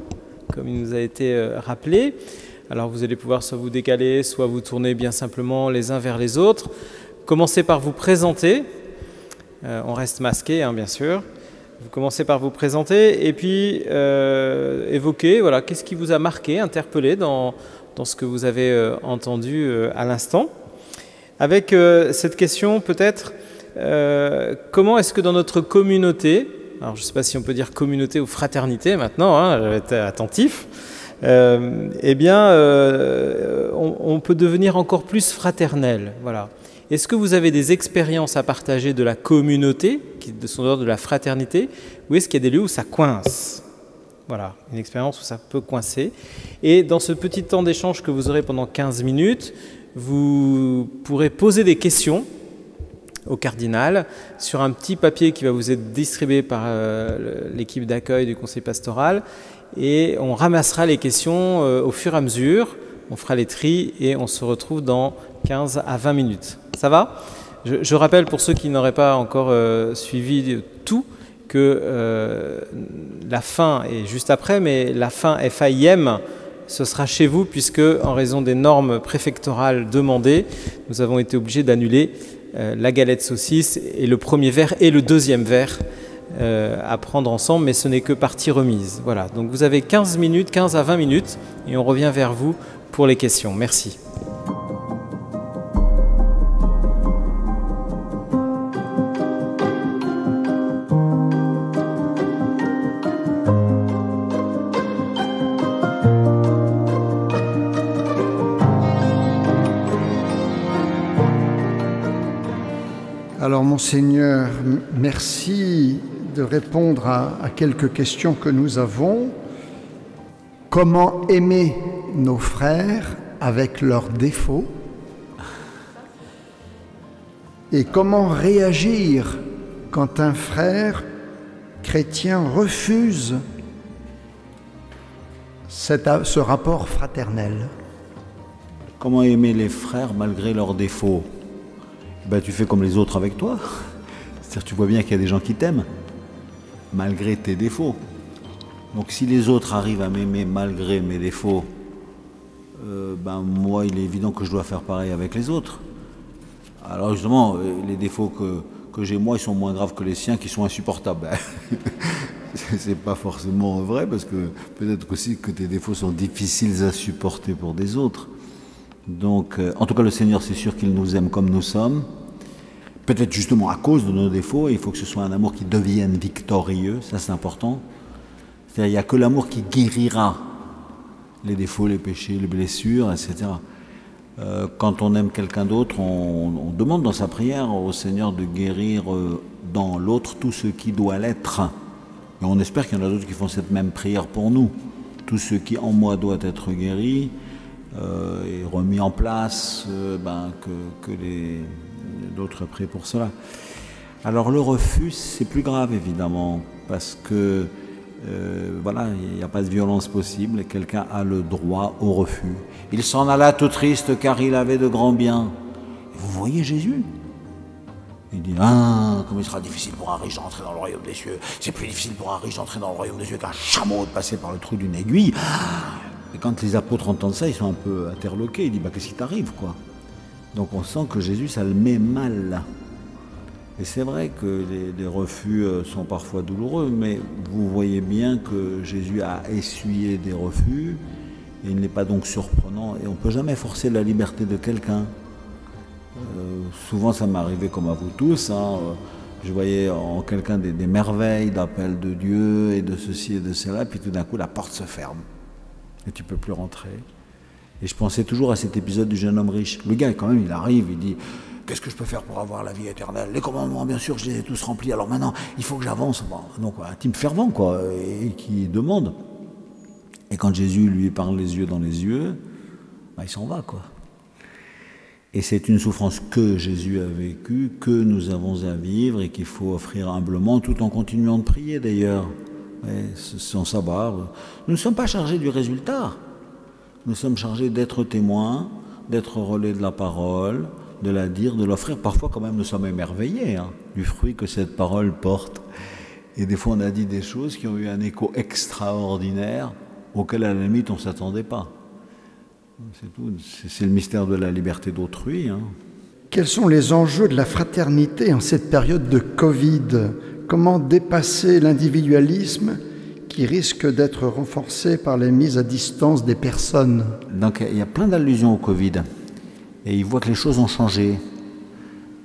comme il nous a été rappelé. Alors vous allez pouvoir soit vous décaler, soit vous tourner bien simplement les uns vers les autres. Commencez par vous présenter. On reste masqué, hein, bien sûr. Vous commencez par vous présenter et puis évoquer voilà, qu'est-ce qui vous a marqué, interpellé dans ce que vous avez entendu à l'instant. Avec cette question peut-être, comment est-ce que dans notre communauté, alors je ne sais pas si on peut dire communauté ou fraternité maintenant, hein, je vais être attentif, on peut devenir encore plus fraternel. Voilà. Est-ce que vous avez des expériences à partager de la communauté, de son ordre de la fraternité, ou est-ce qu'il y a des lieux où ça coince? Voilà, une expérience où ça peut coincer. Et dans ce petit temps d'échange que vous aurez pendant 15 minutes, vous pourrez poser des questions au cardinal sur un petit papier qui va vous être distribué par l'équipe d'accueil du conseil pastoral. Et on ramassera les questions au fur et à mesure, on fera les tris et on se retrouve dans 15 à 20 minutes. Ça va ? Je rappelle pour ceux qui n'auraient pas encore suivi tout que la fin est juste après, mais la fin FAIM, ce sera chez vous puisque en raison des normes préfectorales demandées, nous avons été obligés d'annuler la galette saucisse et le premier verre et le deuxième verre à prendre ensemble, mais ce n'est que partie remise. Voilà, donc vous avez 15 minutes, 15 à 20 minutes et on revient vers vous pour les questions. Merci. Alors, Monseigneur, merci de répondre à quelques questions que nous avons. Comment aimer nos frères avec leurs défauts? Et comment réagir quand un frère chrétien refuse ce rapport fraternel? Comment aimer les frères malgré leurs défauts? Ben, tu fais comme les autres avec toi. C'est-à-dire tu vois bien qu'il y a des gens qui t'aiment, malgré tes défauts. Donc si les autres arrivent à m'aimer malgré mes défauts, moi il est évident que je dois faire pareil avec les autres. Alors justement, les défauts que j'ai moi, ils sont moins graves que les siens qui sont insupportables. C'est pas forcément vrai, parce que peut-être aussi que tes défauts sont difficiles à supporter pour des autres. Donc, en tout cas, le Seigneur, c'est sûr qu'il nous aime comme nous sommes. Peut-être justement à cause de nos défauts, il faut que ce soit un amour qui devienne victorieux, ça c'est important. C'est-à-dire, il n'y a que l'amour qui guérira les défauts, les péchés, les blessures, etc. Quand on aime quelqu'un d'autre, on demande dans sa prière au Seigneur de guérir dans l'autre tout ce qui doit l'être. Et on espère qu'il y en a d'autres qui font cette même prière pour nous. Tout ce qui en moi doit être guéri, et remis en place, que d'autres prient pour cela. Alors le refus, c'est plus grave évidemment, parce que il n'y a pas de violence possible, et quelqu'un a le droit au refus. Il s'en alla tout triste car il avait de grands biens. Et vous voyez Jésus? Il dit, comme il sera difficile pour un riche d'entrer dans le royaume des cieux. C'est plus difficile pour un riche d'entrer dans le royaume des cieux qu'un chameau de passer par le trou d'une aiguille. Et quand les apôtres entendent ça, ils sont un peu interloqués. Ils disent, qu'est-ce qui t'arrive, quoi? Donc on sent que Jésus, ça le met mal. Et c'est vrai que les refus sont parfois douloureux, mais vous voyez bien que Jésus a essuyé des refus, et il n'est pas donc surprenant, et on ne peut jamais forcer la liberté de quelqu'un. Souvent ça m'est arrivé comme à vous tous, je voyais en quelqu'un des merveilles d'appel de Dieu, et de ceci et de cela, puis tout d'un coup la porte se ferme. Et tu ne peux plus rentrer. Et je pensais toujours à cet épisode du jeune homme riche. Le gars, quand même, il arrive, il dit « Qu'est-ce que je peux faire pour avoir la vie éternelle? Les commandements, bien sûr, je les ai tous remplis, alors maintenant, il faut que j'avance. » Donc, un type fervent, quoi, et qui demande. Et quand Jésus lui parle les yeux dans les yeux, il s'en va, quoi. Et c'est une souffrance que Jésus a vécue, que nous avons à vivre, et qu'il faut offrir humblement, tout en continuant de prier, d'ailleurs. Sans savoir, nous ne sommes pas chargés du résultat, nous sommes chargés d'être témoins, d'être relais de la parole, de la dire, de l'offrir. Parfois quand même nous sommes émerveillés du fruit que cette parole porte. Et des fois, on a dit des choses qui ont eu un écho extraordinaire auquel, à la limite, on ne s'attendait pas. C'est tout. C'est le mystère de la liberté d'autrui. Hein. Quels sont les enjeux de la fraternité en cette période de Covid? Comment dépasser l'individualisme qui risque d'être renforcé par les mises à distance des personnes? Donc, il y a plein d'allusions au Covid. Et il voit que les choses ont changé.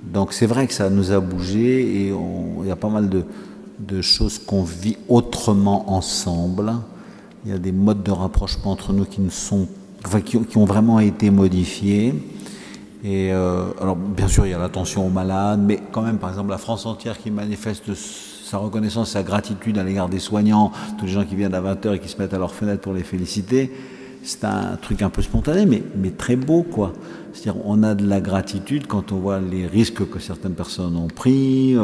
Donc, c'est vrai que ça nous a bougé et il y a pas mal de choses qu'on vit autrement ensemble. Il y a des modes de rapprochement entre nous qui ont vraiment été modifiés. Et alors, bien sûr, il y a l'attention aux malades, mais quand même, par exemple, la France entière qui manifeste sa reconnaissance, sa gratitude à l'égard des soignants, tous les gens qui viennent à 20h et qui se mettent à leur fenêtre pour les féliciter, c'est un truc un peu spontané, mais très beau, quoi. C'est-à-dire, on a de la gratitude quand on voit les risques que certaines personnes ont pris,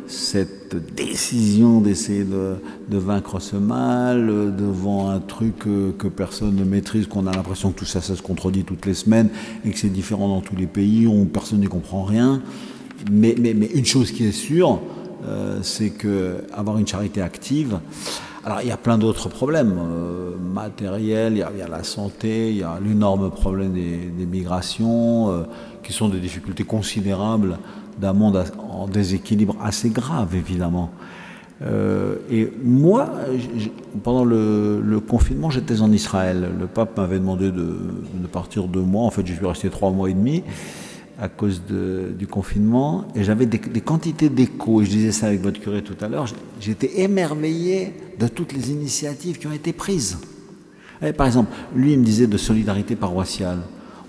cette décision d'essayer de vaincre ce mal, devant un truc que personne ne maîtrise, qu'on a l'impression que tout ça, ça se contredit toutes les semaines, et que c'est différent dans tous les pays, où personne n'y comprend rien. Mais une chose qui est sûre, c'est qu'avoir une charité active, alors il y a plein d'autres problèmes matériels, il y a la santé, il y a l'énorme problème des migrations, qui sont des difficultés considérables d'un monde en déséquilibre assez grave, évidemment. Et moi, pendant le confinement, j'étais en Israël. Le pape m'avait demandé de partir 2 mois. En fait, je suis resté 3 mois et demi à cause du confinement. Et j'avais des quantités d'échos. Et je disais ça avec votre curé tout à l'heure. J'étais émerveillé de toutes les initiatives qui ont été prises. Et par exemple, lui, il me disait de solidarité paroissiale.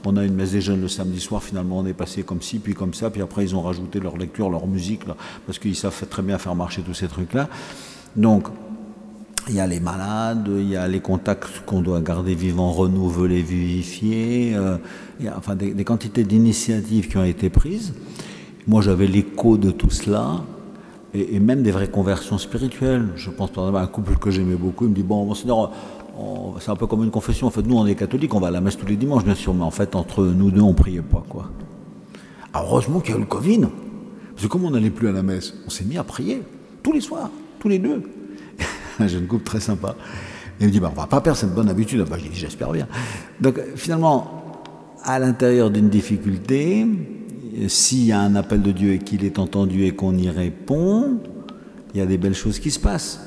On a une messe des jeunes le samedi soir, finalement on est passé comme ci, puis comme ça, puis après ils ont rajouté leur lecture, leur musique, là, parce qu'ils savent très bien faire marcher tous ces trucs-là. Donc, il y a les malades, il y a les contacts qu'on doit garder vivants, renouveler, vivifier, il y a enfin des quantités d'initiatives qui ont été prises. Moi j'avais l'écho de tout cela, et même des vraies conversions spirituelles. Je pense par exemple à un couple que j'aimais beaucoup, il me dit « Bon, monseigneur, c'est un peu comme une confession. En fait, nous, on est catholiques, on va à la messe tous les dimanches, bien sûr, mais en fait, entre nous deux, on priait pas, quoi. » Alors, heureusement qu'il y a eu le Covid, parce que comme on n'allait plus à la messe, on s'est mis à prier, tous les soirs, tous les deux. J'ai une couple très sympa. Et il me dit, on va pas perdre cette bonne habitude. J'ai dit, j'espère bien. Donc, finalement, à l'intérieur d'une difficulté, s'il y a un appel de Dieu et qu'il est entendu et qu'on y répond, il y a des belles choses qui se passent.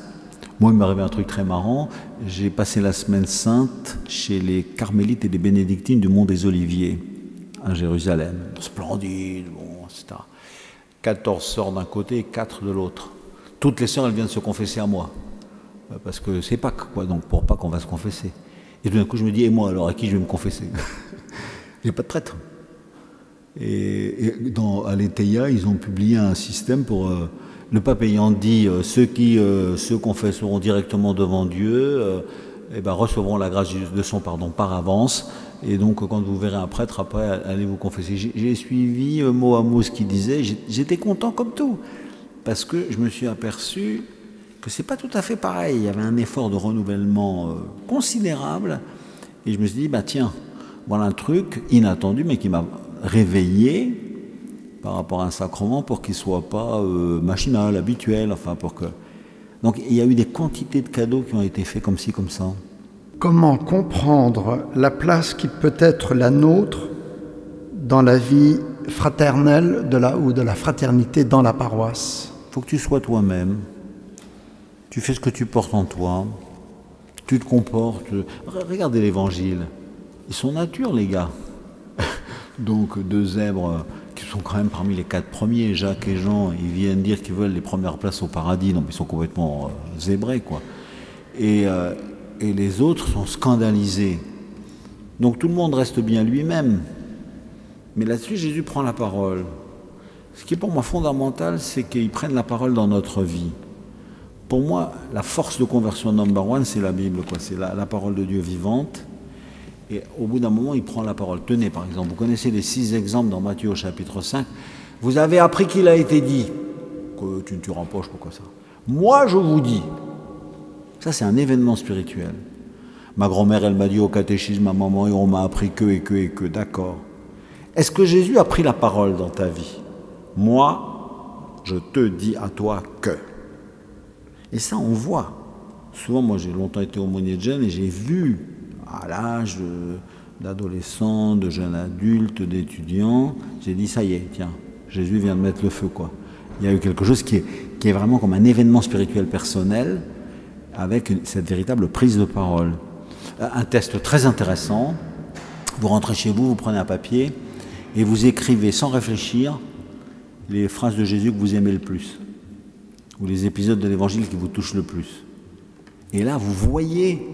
Moi, il m'est arrivé un truc très marrant. J'ai passé la semaine sainte chez les carmélites et les bénédictines du Mont des Oliviers, à Jérusalem. Splendide, bon, etc. 14 sœurs d'un côté et 4 de l'autre. Toutes les sœurs, elles viennent se confesser à moi. Parce que c'est Pâques, quoi, donc pour Pâques, on va se confesser. Et tout d'un coup, je me dis, et moi, alors, à qui je vais me confesser? Il n'y a pas de prêtre. Et à l'Eteia, ils ont publié un système pour... le pape ayant dit ceux qui se confesseront directement devant Dieu recevront la grâce de son pardon par avance. Et donc, quand vous verrez un prêtre, après, allez vous confesser. J'ai suivi mot à mot ce qu'il disait. J'étais content comme tout. Parce que je me suis aperçu que c'est pas tout à fait pareil. Il y avait un effort de renouvellement considérable. Et je me suis dit, tiens, voilà un truc inattendu, mais qui m'a réveillé par rapport à un sacrement pour qu'il ne soit pas machinal, habituel, enfin pour que... Donc il y a eu des quantités de cadeaux qui ont été faits comme ci, comme ça. Comment comprendre la place qui peut être la nôtre dans la vie fraternelle ou de la fraternité dans la paroisse? Il faut que tu sois toi-même, tu fais ce que tu portes en toi, tu te comportes... Regardez l'Évangile, ils sont nature les gars. Donc 2 zèbres... qui sont quand même parmi les 4 premiers, Jacques et Jean, ils viennent dire qu'ils veulent les premières places au paradis, donc ils sont complètement zébrés, quoi. Et les autres sont scandalisés. Donc tout le monde reste bien lui-même. Mais là-dessus, Jésus prend la parole. Ce qui est pour moi fondamental, c'est qu'il prenne la parole dans notre vie. Pour moi, la force de conversion number 1, c'est la Bible, quoi. C'est la parole de Dieu vivante. Et au bout d'un moment, il prend la parole. Tenez, par exemple, vous connaissez les 6 exemples dans Matthieu au chapitre 5. Vous avez appris qu'il a été dit que tu ne tueras pas, je sais pas quoi ça. Moi, je vous dis. Ça, c'est un événement spirituel. Ma grand-mère, elle m'a dit au catéchisme, ma maman, et on m'a appris que, d'accord. Est-ce que Jésus a pris la parole dans ta vie? Moi, je te dis à toi que. Et ça, on voit. Souvent, moi, j'ai longtemps été aumônier de jeunes et j'ai vu, à l'âge d'adolescents, de jeunes adultes, d'étudiants, j'ai dit, ça y est, tiens, Jésus vient de mettre le feu, quoi. Il y a eu quelque chose qui est vraiment comme un événement spirituel personnel, avec cette véritable prise de parole. Un test très intéressant, vous rentrez chez vous, vous prenez un papier, et vous écrivez sans réfléchir les phrases de Jésus que vous aimez le plus, ou les épisodes de l'Évangile qui vous touchent le plus. Et là, vous voyez,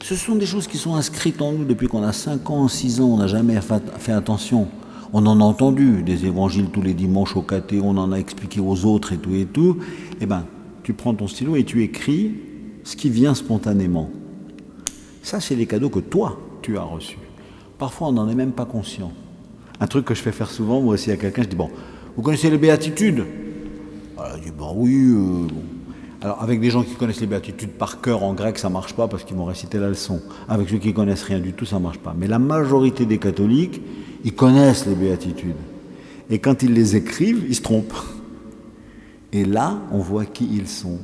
ce sont des choses qui sont inscrites en nous depuis qu'on a 5 ans, 6 ans, on n'a jamais fait attention. On en a entendu des évangiles tous les dimanches au caté, on en a expliqué aux autres et tout. Eh bien, tu prends ton stylo et tu écris ce qui vient spontanément. Ça, c'est les cadeaux que toi, tu as reçus. Parfois, on n'en est même pas conscient. Un truc que je fais faire souvent, moi aussi, à quelqu'un, je dis, bon, vous connaissez les béatitudes? Alors, il dit, bon, oui, bon. Alors, avec des gens qui connaissent les béatitudes par cœur en grec, ça ne marche pas parce qu'ils vont réciter la leçon. Avec ceux qui ne connaissent rien du tout, ça ne marche pas. Mais la majorité des catholiques, ils connaissent les béatitudes. Et quand ils les écrivent, ils se trompent. Et là, on voit qui ils sont.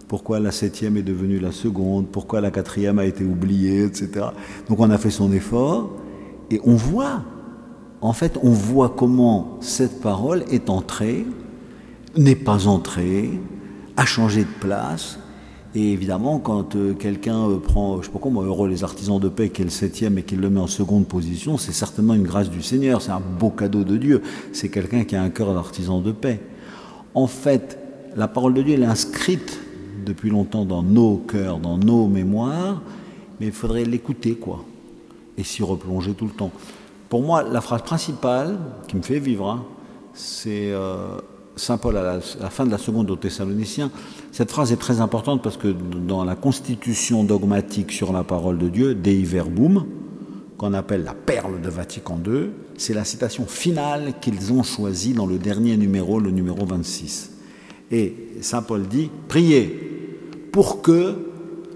Pourquoi la 7e est devenue la seconde, pourquoi la 4e a été oubliée, etc. Donc on a fait son effort et on voit, en fait, on voit comment cette parole est entrée, n'est pas entrée, a changé de place. Et évidemment, quand quelqu'un prend, je ne sais pas comment, Heureux les artisans de paix, qui est le 7e et qu'il le met en seconde position, c'est certainement une grâce du Seigneur, c'est un beau cadeau de Dieu. C'est quelqu'un qui a un cœur d'artisan de paix. En fait, la parole de Dieu, elle est inscrite depuis longtemps dans nos cœurs, dans nos mémoires, mais il faudrait l'écouter, quoi, et s'y replonger tout le temps. Pour moi, la phrase principale qui me fait vivre, hein, c'est Saint Paul à la fin de la seconde aux Thessaloniciens. Cette phrase est très importante parce que dans la constitution dogmatique sur la parole de Dieu, Dei Verbum, qu'on appelle la perle de Vatican II, c'est la citation finale qu'ils ont choisie dans le dernier numéro, le numéro 26. Et Saint Paul dit, priez pour que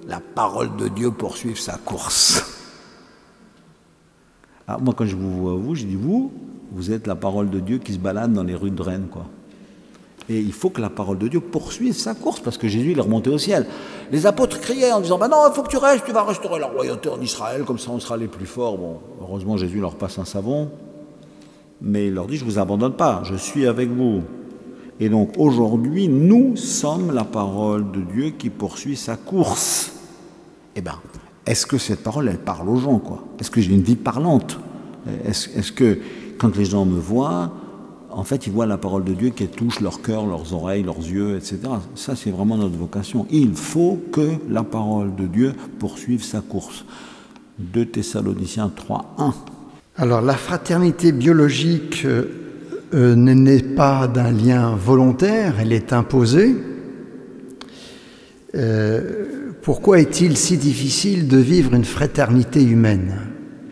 la parole de Dieu poursuive sa course. Alors moi, quand je vous vois, je dis, vous êtes la parole de Dieu qui se balade dans les rues de Rennes, quoi. Et il faut que la parole de Dieu poursuive sa course, parce que Jésus, il est remonté au ciel. Les apôtres criaient en disant, non, il faut que tu restes, tu vas restaurer la royauté en Israël, comme ça on sera les plus forts. Bon, heureusement, Jésus leur passe un savon, mais il leur dit, je ne vous abandonne pas, je suis avec vous. Et donc, aujourd'hui, nous sommes la parole de Dieu qui poursuit sa course. Eh bien, est-ce que cette parole, elle parle aux gens, quoi? Est-ce que j'ai une vie parlante? Est-ce que, quand les gens me voient, en fait, ils voient la parole de Dieu qui touche leur cœur, leurs oreilles, leurs yeux, etc. Ça, c'est vraiment notre vocation. Il faut que la parole de Dieu poursuive sa course. 2 Thessaloniciens 3, 1. Alors, la fraternité biologique ne naît pas d'un lien volontaire, elle est imposée. Pourquoi est-il si difficile de vivre une fraternité humaine ?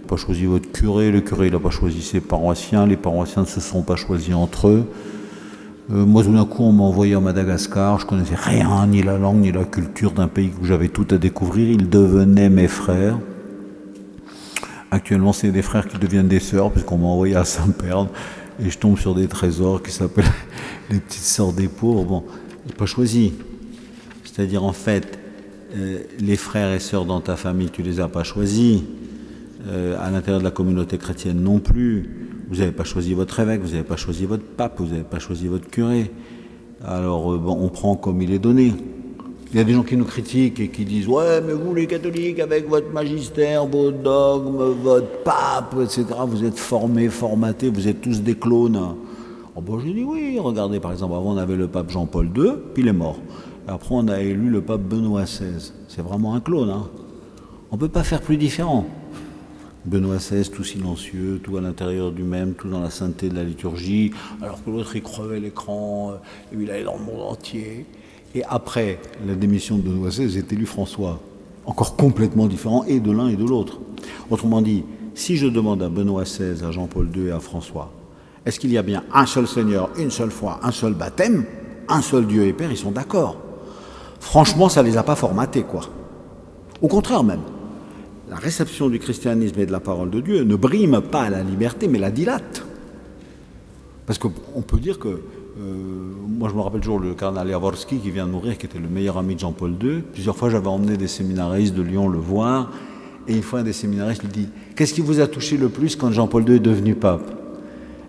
Pas choisi votre curé, le curé il n'a pas choisi ses paroissiens, les paroissiens ne se sont pas choisis entre eux. Moi tout d'un coup on m'a envoyé à Madagascar, je connaissais rien, ni la langue, ni la culture d'un pays où j'avais tout à découvrir, ils devenaient mes frères. Actuellement c'est des frères qui deviennent des sœurs, puisqu'on m'a envoyé à Saint-Pern, et je tombe sur des trésors qui s'appellent les petites sœurs des pauvres. Bon, je n'ai pas choisi. C'est-à-dire en fait, les frères et sœurs dans ta famille, tu ne les as pas choisis. À l'intérieur de la communauté chrétienne non plus. Vous n'avez pas choisi votre évêque, vous n'avez pas choisi votre pape, vous n'avez pas choisi votre curé. Alors bon, on prend comme il est donné. Il y a des gens qui nous critiquent et qui disent « Ouais, mais vous les catholiques, avec votre magistère, vos dogmes, votre pape, etc., vous êtes formés, formatés, vous êtes tous des clones. » Oh, bon, j'ai dit oui, regardez, par exemple, avant on avait le pape Jean-Paul II, puis il est mort. Et après on a élu le pape Benoît XVI. C'est vraiment un clone, hein. On ne peut pas faire plus différent. Benoît XVI, tout silencieux, tout à l'intérieur du même, tout dans la sainteté de la liturgie, alors que l'autre, il crevait l'écran, et il allait dans le monde entier. Et après la démission de Benoît XVI, est élu François, encore complètement différent, et de l'un et de l'autre. Autrement dit, si je demande à Benoît XVI, à Jean-Paul II et à François, est-ce qu'il y a bien un seul Seigneur, une seule foi, un seul baptême, un seul Dieu et Père, ils sont d'accord. Franchement, ça ne les a pas formatés, quoi. Au contraire même. La réception du christianisme et de la parole de Dieu ne brime pas la liberté, mais la dilate. Parce qu'on peut dire que moi je me rappelle toujours le cardinal Jaworski qui vient de mourir, qui était le meilleur ami de Jean-Paul II. Plusieurs fois j'avais emmené des séminaristes de Lyon le voir, et une fois un des séminaristes lui dit « Qu'est-ce qui vous a touché le plus quand Jean-Paul II est devenu pape ?»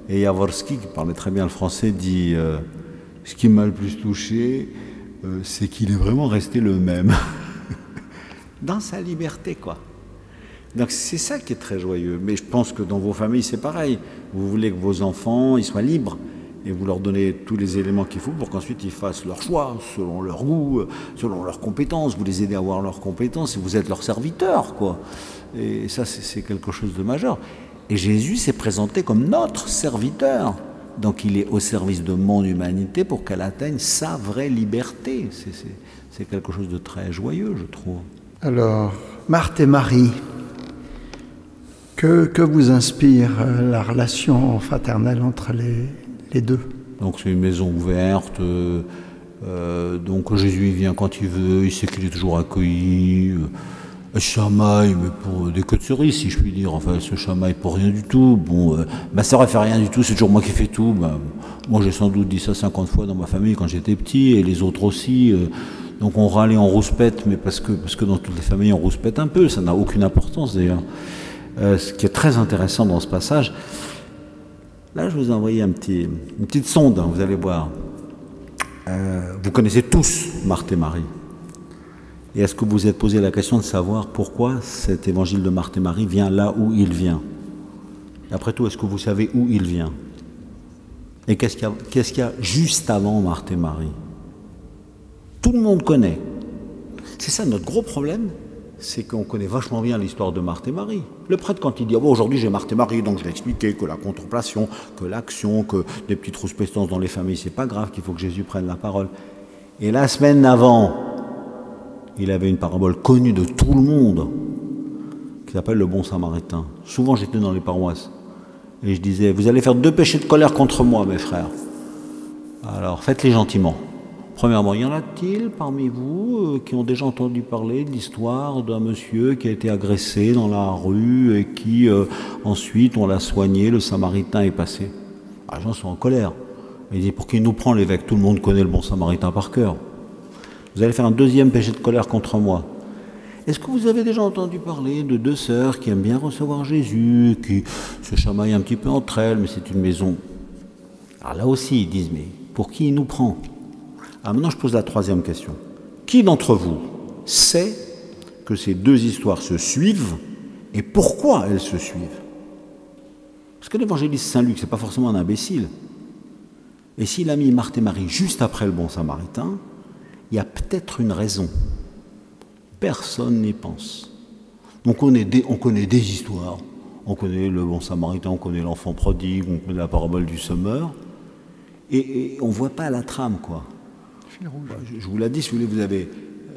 Et Jaworski, qui parlait très bien le français, dit « Ce qui m'a le plus touché, c'est qu'il est vraiment resté le même. » Dans sa liberté, quoi. Donc c'est ça qui est très joyeux. Mais je pense que dans vos familles, c'est pareil. Vous voulez que vos enfants ils soient libres et vous leur donnez tous les éléments qu'il faut pour qu'ensuite ils fassent leur choix, selon leur goût, selon leurs compétences. Vous les aidez à avoir leurs compétences et vous êtes leur serviteur, quoi. Et ça, c'est quelque chose de majeur. Et Jésus s'est présenté comme notre serviteur. Donc il est au service de mon humanité pour qu'elle atteigne sa vraie liberté. C'est quelque chose de très joyeux, je trouve. Alors, Marthe et Marie, que vous inspire la relation fraternelle entre les deux? Donc c'est une maison ouverte, donc Jésus il vient quand il veut, il sait qu'il est toujours accueilli, elle chamaille, mais pour des queues de cerise si je puis dire, enfin elle se chamaille pour rien du tout, bon, ma sœur elle fait rien du tout, c'est toujours moi qui fais tout, moi j'ai sans doute dit ça 50 fois dans ma famille quand j'étais petit, et les autres aussi, donc on râlait, on rouspète, mais parce que dans toutes les familles on rouspète un peu, ça n'a aucune importance d'ailleurs. Ce qui est très intéressant dans ce passage, là je vous ai envoyé une petite sonde, hein, vous allez voir. Vous connaissez tous Marthe et Marie. Et est-ce que vous vous êtes posé la question de savoir pourquoi cet évangile de Marthe et Marie vient là où il vient? Après tout, est-ce que vous savez où il vient? Et qu'est-ce qu'il y a juste avant Marthe et Marie? Tout le monde connaît. C'est ça notre gros problème, c'est qu'on connaît vachement bien l'histoire de Marthe et Marie. Le prêtre, quand il dit « Oh, aujourd'hui j'ai Marthe et Marie, donc je vais expliquer que la contemplation, que l'action, que des petites rouspétances dans les familles, c'est pas grave, qu'il faut que Jésus prenne la parole. » Et la semaine d'avant, il avait une parabole connue de tout le monde, qui s'appelle le bon samaritain. Souvent j'étais dans les paroisses, et je disais « Vous allez faire 2 péchés de colère contre moi, mes frères. Alors faites-les gentiment. » Premièrement, y en a-t-il parmi vous qui ont déjà entendu parler de l'histoire d'un monsieur qui a été agressé dans la rue et qui ensuite on l'a soigné, le samaritain est passé? Les gens sont en colère. Il dit, pour qui nous prend l'évêque? Tout le monde connaît le bon samaritain par cœur. Vous allez faire un 2e péché de colère contre moi. Est-ce que vous avez déjà entendu parler de 2 sœurs qui aiment bien recevoir Jésus, qui se chamaillent un petit peu entre elles, mais c'est une maison? Alors là aussi, ils disent, mais pour qui il nous prend? Alors maintenant, je pose la 3e question. Qui d'entre vous sait que ces 2 histoires se suivent et pourquoi elles se suivent? Parce que l'évangéliste Saint-Luc, ce n'est pas forcément un imbécile. Et s'il a mis Marthe et Marie juste après le bon samaritain, il y a peut-être une raison. Personne n'y pense. Donc on connaît des histoires. On connaît le bon samaritain, on connaît l'enfant prodigue, on connaît la parabole du semeur. Et on ne voit pas la trame, quoi. Je vous l'ai dit, si vous voulez, vous avez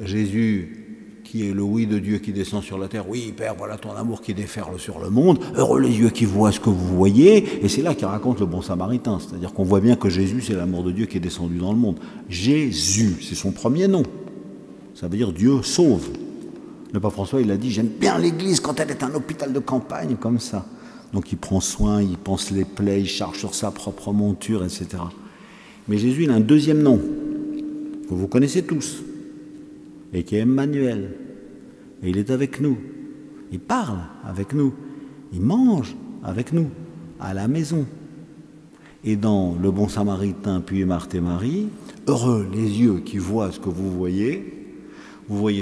Jésus qui est le oui de Dieu qui descend sur la terre. Oui, Père, voilà ton amour qui déferle sur le monde. Heureux les yeux qui voient ce que vous voyez. Et c'est là qu'il raconte le bon samaritain. C'est-à-dire qu'on voit bien que Jésus, c'est l'amour de Dieu qui est descendu dans le monde. Jésus, c'est son premier nom. Ça veut dire Dieu sauve. Le pape François, il a dit, j'aime bien l'Église quand elle est un hôpital de campagne, comme ça. Donc il prend soin, il pense les plaies, il charge sur sa propre monture, etc. Mais Jésus, il a un 2e nom, que vous connaissez tous, et qui est Emmanuel. Et il est avec nous. Il parle avec nous. Il mange avec nous, à la maison. Et dans le bon samaritain, puis Marthe et Marie, heureux les yeux qui voient ce que vous voyez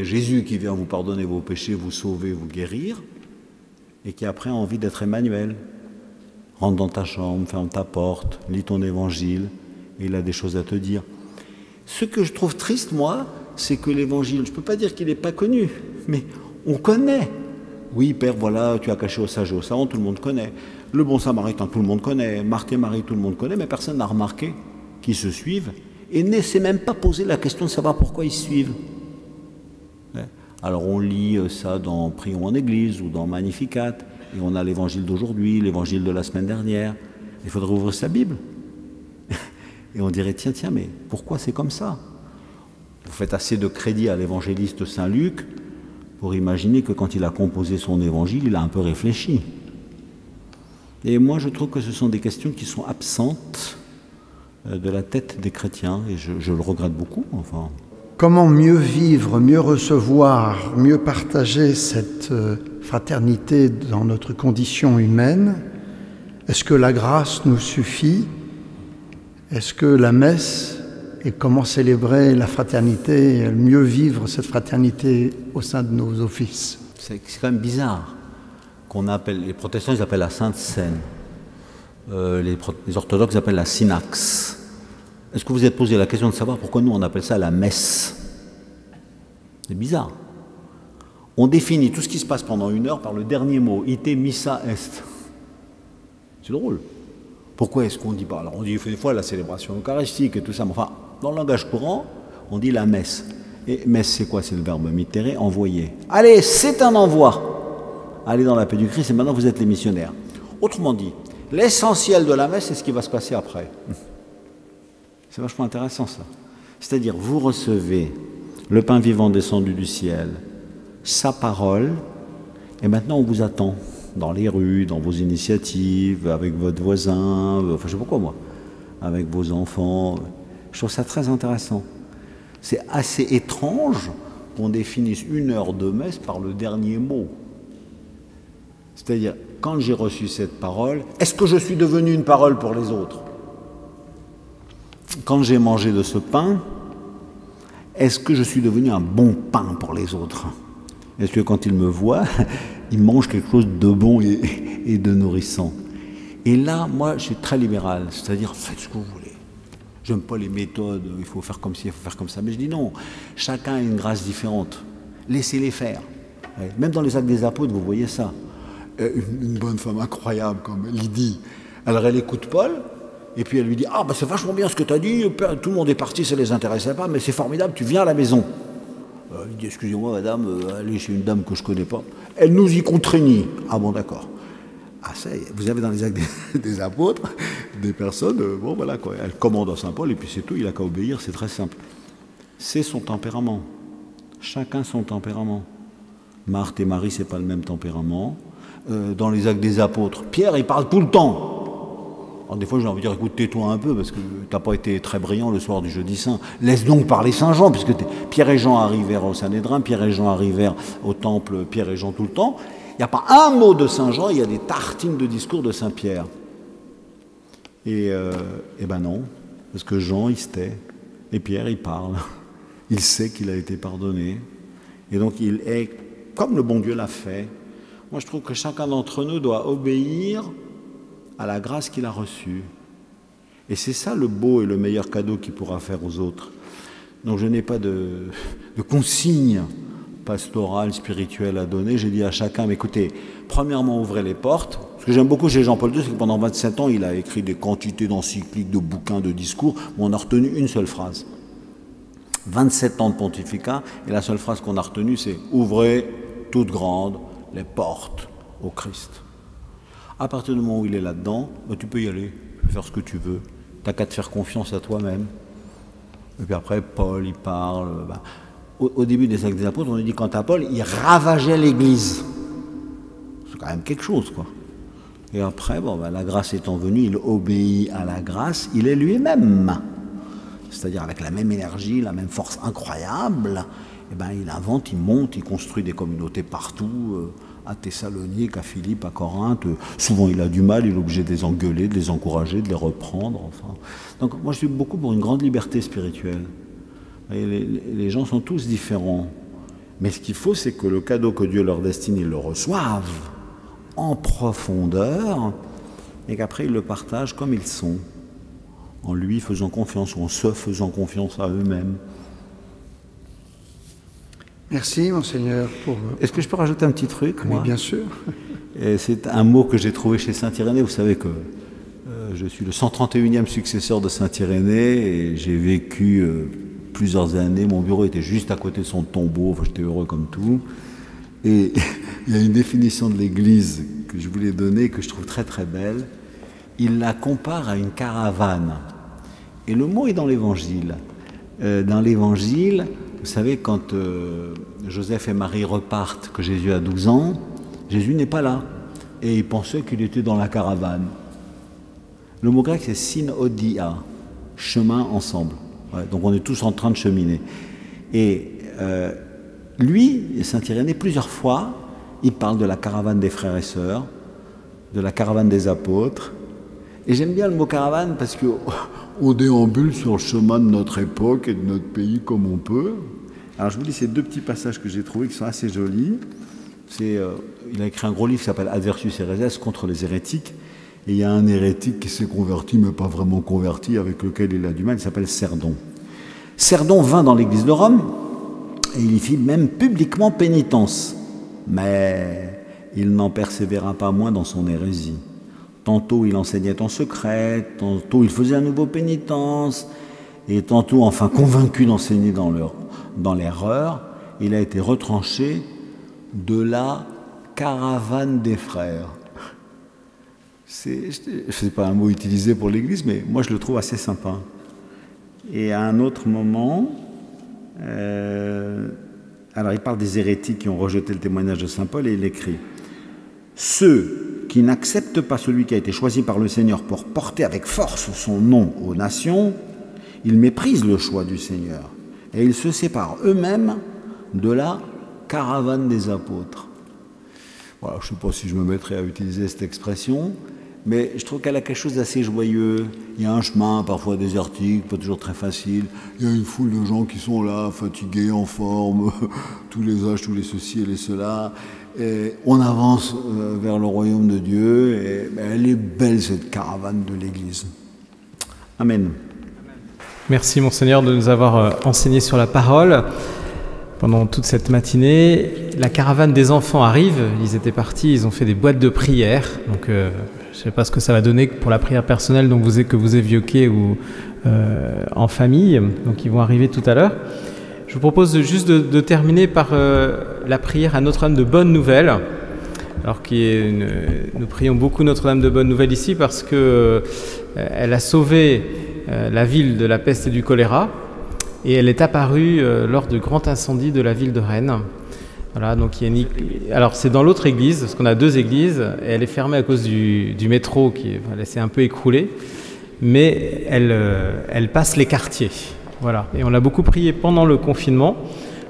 Jésus qui vient vous pardonner vos péchés, vous sauver, vous guérir, et qui après a envie d'être Emmanuel. Rentre dans ta chambre, ferme ta porte, lis ton évangile, et il a des choses à te dire. Ce que je trouve triste, moi, c'est que l'évangile, je ne peux pas dire qu'il n'est pas connu, mais on connaît. Oui, Père, voilà, tu as caché aux sages et aux savants, tout le monde connaît. Le bon samaritain, tout le monde connaît. Marthe et Marie, tout le monde connaît, mais personne n'a remarqué qu'ils se suivent et ne s'est même pas posé la question de savoir pourquoi ils se suivent. Alors on lit ça dans Prions en Église ou dans Magnificat, et on a l'évangile d'aujourd'hui, l'évangile de la semaine dernière. Il faudrait ouvrir sa Bible. Et on dirait, tiens, mais pourquoi c'est comme ça? Vous faites assez de crédit à l'évangéliste Saint-Luc pour imaginer que quand il a composé son évangile, il a un peu réfléchi. Et moi, je trouve que ce sont des questions qui sont absentes de la tête des chrétiens, et je le regrette beaucoup. Enfin. Comment mieux vivre, mieux recevoir, mieux partager cette fraternité dans notre condition humaine? Est-ce que la grâce nous suffit? Est-ce que la messe et comment célébrer la fraternité, mieux vivre cette fraternité au sein de nos offices? C'est quand même bizarre qu'on appelle, les protestants ils appellent la Sainte Seine, les orthodoxes appellent la synaxe. Est-ce que vous vous êtes posé la question de savoir pourquoi nous on appelle ça la messe? C'est bizarre. On définit tout ce qui se passe pendant 1 heure par le dernier mot, ite missa est. C'est drôle. Pourquoi est-ce qu'on dit pas? Alors on dit des fois la célébration eucharistique et tout ça, mais enfin, dans le langage courant, on dit la messe. Et messe, c'est quoi? C'est le verbe mittere, envoyer. Allez, c'est un envoi. Allez dans la paix du Christ et maintenant vous êtes les missionnaires. Autrement dit, l'essentiel de la messe, c'est ce qui va se passer après. C'est vachement intéressant ça. C'est-à-dire, vous recevez le pain vivant descendu du ciel, sa parole, et maintenant on vous attend dans les rues, dans vos initiatives, avec votre voisin, enfin je sais pas quoi moi, avec vos enfants. Je trouve ça très intéressant. C'est assez étrange qu'on définisse 1 heure de messe par le dernier mot. C'est-à-dire, quand j'ai reçu cette parole, est-ce que je suis devenu une parole pour les autres? Quand j'ai mangé de ce pain, est-ce que je suis devenu un bon pain pour les autres? Est-ce que quand ils me voient, ils mangent quelque chose de bon et de nourrissant? Et là, moi, je suis très libéral, c'est-à-dire, faites ce que vous voulez. J'aime pas les méthodes, il faut faire comme ci, il faut faire comme ça. Mais je dis non, chacun a une grâce différente. Laissez-les faire. Même dans les Actes des Apôtres, vous voyez ça. Une bonne femme incroyable comme Lydie. Alors elle écoute Paul, et puis elle lui dit « Ah, ben c'est vachement bien ce que tu as dit, tout le monde est parti, ça ne les intéressait pas, mais c'est formidable, tu viens à la maison. » Il dit « Excusez-moi, madame, allez chez une dame que je ne connais pas. » Elle nous y contraignit. « Ah bon, d'accord. » Ah, ça y est, vous avez dans les Actes des Apôtres des personnes, bon voilà quoi, elle commande à Saint Paul et puis c'est tout, il n'a qu'à obéir, c'est très simple. C'est son tempérament. Chacun son tempérament. Marthe et Marie, c'est pas le même tempérament. Dans les Actes des Apôtres, Pierre, il parle tout le temps. Alors des fois, j'ai envie de dire, écoute, tais-toi un peu, parce que tu n'as pas été très brillant le soir du jeudi saint. Laisse donc parler Saint Jean, puisque Pierre et Jean arrivèrent au Sanhédrin, Pierre et Jean arrivèrent au temple, Pierre et Jean tout le temps. Il n'y a pas un mot de Saint Jean, il y a des tartines de discours de Saint Pierre. Et ben non, parce que Jean, il se tait, et Pierre, il parle. Il sait qu'il a été pardonné. Et donc, il est, comme le bon Dieu l'a fait. Moi, je trouve que chacun d'entre nous doit obéir à la grâce qu'il a reçue. Et c'est ça le beau et le meilleur cadeau qu'il pourra faire aux autres. Donc, je n'ai pas de consigne pastorale, spirituelle à donner. J'ai dit à chacun, mais écoutez, premièrement, ouvrez les portes. Ce que j'aime beaucoup chez Jean-Paul II, c'est que pendant 27 ans, il a écrit des quantités d'encycliques, de bouquins, de discours, où on a retenu une seule phrase. 27 ans de pontificat, et la seule phrase qu'on a retenue, c'est « Ouvrez toutes grandes les portes au Christ ». À partir du moment où il est là-dedans, bah, tu peux y aller, tu peux faire ce que tu veux. Tu n'as qu'à te faire confiance à toi-même. Et puis après, Paul, il parle. Bah, au début des Actes des Apôtres, on a dit, quant à Paul, il ravageait l'Église. C'est quand même quelque chose, quoi. Et après, bon, bah, la grâce étant venue, il obéit à la grâce, il est lui-même. C'est-à-dire avec la même énergie, la même force incroyable, eh ben, il invente, il monte, il construit des communautés partout, à Thessalonique, à Philippe, à Corinthe. Souvent il a du mal, il est obligé de les engueuler, de les encourager, de les reprendre. Enfin. Donc moi je suis beaucoup pour une grande liberté spirituelle. Et les gens sont tous différents. Mais ce qu'il faut, c'est que le cadeau que Dieu leur destine, ils le reçoivent en profondeur, et qu'après ils le partagent comme ils sont, en lui faisant confiance, ou en se faisant confiance à eux-mêmes. Merci, Monseigneur. Est-ce que je peux rajouter un petit truc, moi ? Oui, bien sûr. C'est un mot que j'ai trouvé chez saint Irénée. Vous savez que je suis le 131e successeur de saint Irénée, et j'ai vécu plusieurs années. Mon bureau était juste à côté de son tombeau. Enfin, j'étais heureux comme tout. Et il y a une définition de l'Église que je voulais donner, que je trouve très très belle. Il la compare à une caravane. Et le mot est dans l'Évangile. Dans l'Évangile, vous savez, quand Joseph et Marie repartent, que Jésus a 12 ans, Jésus n'est pas là. Et ils pensaient qu'il était dans la caravane. Le mot grec, c'est synodia. chemin ensemble. Ouais, donc on est tous en train de cheminer. Et lui, Saint-Irénée, plusieurs fois, il parle de la caravane des frères et sœurs, de la caravane des apôtres. Et j'aime bien le mot caravane parce qu'on déambule sur le chemin de notre époque et de notre pays comme on peut. Alors je vous lis ces deux petits passages que j'ai trouvés qui sont assez jolis. Il a écrit un gros livre qui s'appelle Adversus Hereses, contre les hérétiques. Et il y a un hérétique qui s'est converti, mais pas vraiment converti, avec lequel il a du mal, il s'appelle Cerdon. Cerdon vint dans l'église de Rome et il y fit même publiquement pénitence. Mais il n'en persévéra pas moins dans son hérésie. Tantôt il enseignait en secret, tantôt il faisait à nouveau pénitence, et tantôt, enfin convaincu d'enseigner dans l'erreur, il a été retranché de la caravane des frères. Je ne sais pas un mot utilisé pour l'Église, mais moi je le trouve assez sympa. Et à un autre moment, alors il parle des hérétiques qui ont rejeté le témoignage de saint Paul et il écrit « Ceux qui n'acceptent pas celui qui a été choisi par le Seigneur pour porter avec force son nom aux nations, ils méprisent le choix du Seigneur et ils se séparent eux-mêmes de la caravane des apôtres. » Voilà, je ne sais pas si je me mettrai à utiliser cette expression, mais je trouve qu'elle a quelque chose d'assez joyeux. Il y a un chemin parfois désertique, pas toujours très facile. Il y a une foule de gens qui sont là, fatigués, en forme, tous les âges, tous les ceci et les cela. Et on avance vers le royaume de Dieu. Et elle est belle, cette caravane de l'Église. Amen. Merci, Monseigneur, de nous avoir enseigné sur la parole pendant toute cette matinée. La caravane des enfants arrive. Ils étaient partis, ils ont fait des boîtes de prière. Donc, je ne sais pas ce que ça va donner pour la prière personnelle que vous évoquiez ou en famille. Donc, ils vont arriver tout à l'heure. Je vous propose juste de terminer par la prière à Notre-Dame de Bonne Nouvelle. Alors, nous prions beaucoup Notre-Dame de Bonne Nouvelle ici parce qu'elle a sauvé la ville de la peste et du choléra. Et elle est apparue lors du grand incendie de la ville de Rennes. Voilà, donc alors c'est dans l'autre église, parce qu'on a deux églises, et elle est fermée à cause du métro qui s'est un peu écroulé, mais elle passe les quartiers. Voilà, et on l'a beaucoup prié pendant le confinement.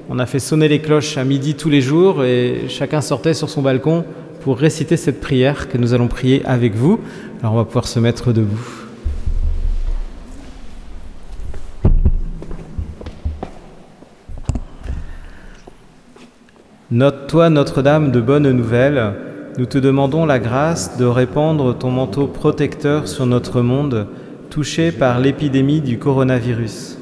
On a fait sonner les cloches à midi tous les jours, et chacun sortait sur son balcon pour réciter cette prière que nous allons prier avec vous. Alors on va pouvoir se mettre debout. Toi, Notre-Dame de Bonne Nouvelle, nous te demandons la grâce de répandre ton manteau protecteur sur notre monde touché par l'épidémie du coronavirus.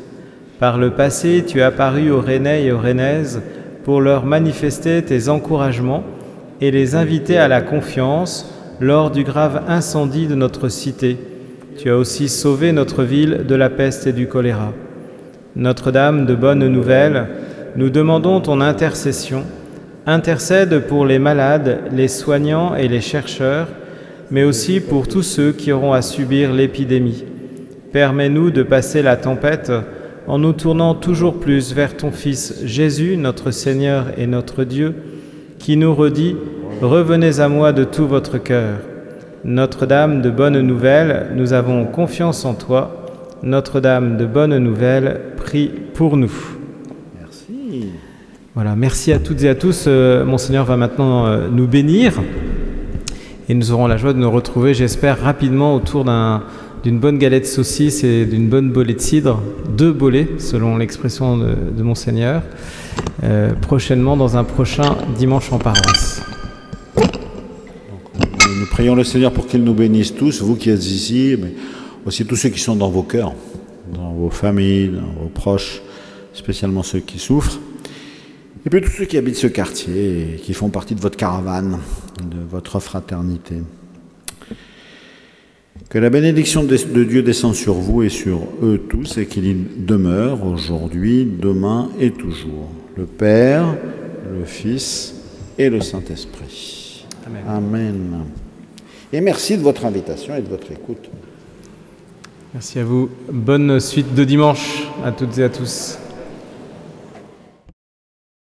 Par le passé, tu es apparu aux Rennais et aux Rennaises pour leur manifester tes encouragements et les inviter à la confiance lors du grave incendie de notre cité. Tu as aussi sauvé notre ville de la peste et du choléra. Notre-Dame de Bonne Nouvelle, nous demandons ton intercession. Intercède pour les malades, les soignants et les chercheurs, mais aussi pour tous ceux qui auront à subir l'épidémie. Permets-nous de passer la tempête en nous tournant toujours plus vers ton Fils Jésus, notre Seigneur et notre Dieu, qui nous redit « Revenez à moi de tout votre cœur ». Notre-Dame de Bonne Nouvelle, nous avons confiance en toi. Notre-Dame de Bonne Nouvelle, prie pour nous. Merci. Voilà, merci à toutes et à tous. Monseigneur va maintenant nous bénir et nous aurons la joie de nous retrouver, j'espère, rapidement autour d'une bonne galette saucisse et d'une bonne bolée de cidre, 2 bolées selon l'expression de Monseigneur, prochainement dans un prochain dimanche en paroisse. Nous prions le Seigneur pour qu'il nous bénisse tous, vous qui êtes ici, mais aussi tous ceux qui sont dans vos cœurs, dans vos familles, dans vos proches, spécialement ceux qui souffrent. Et puis tous ceux qui habitent ce quartier et qui font partie de votre caravane, de votre fraternité. Que la bénédiction de Dieu descende sur vous et sur eux tous et qu'il y demeure aujourd'hui, demain et toujours. Le Père, le Fils et le Saint-Esprit. Amen. Amen. Et merci de votre invitation et de votre écoute. Merci à vous. Bonne suite de dimanche à toutes et à tous.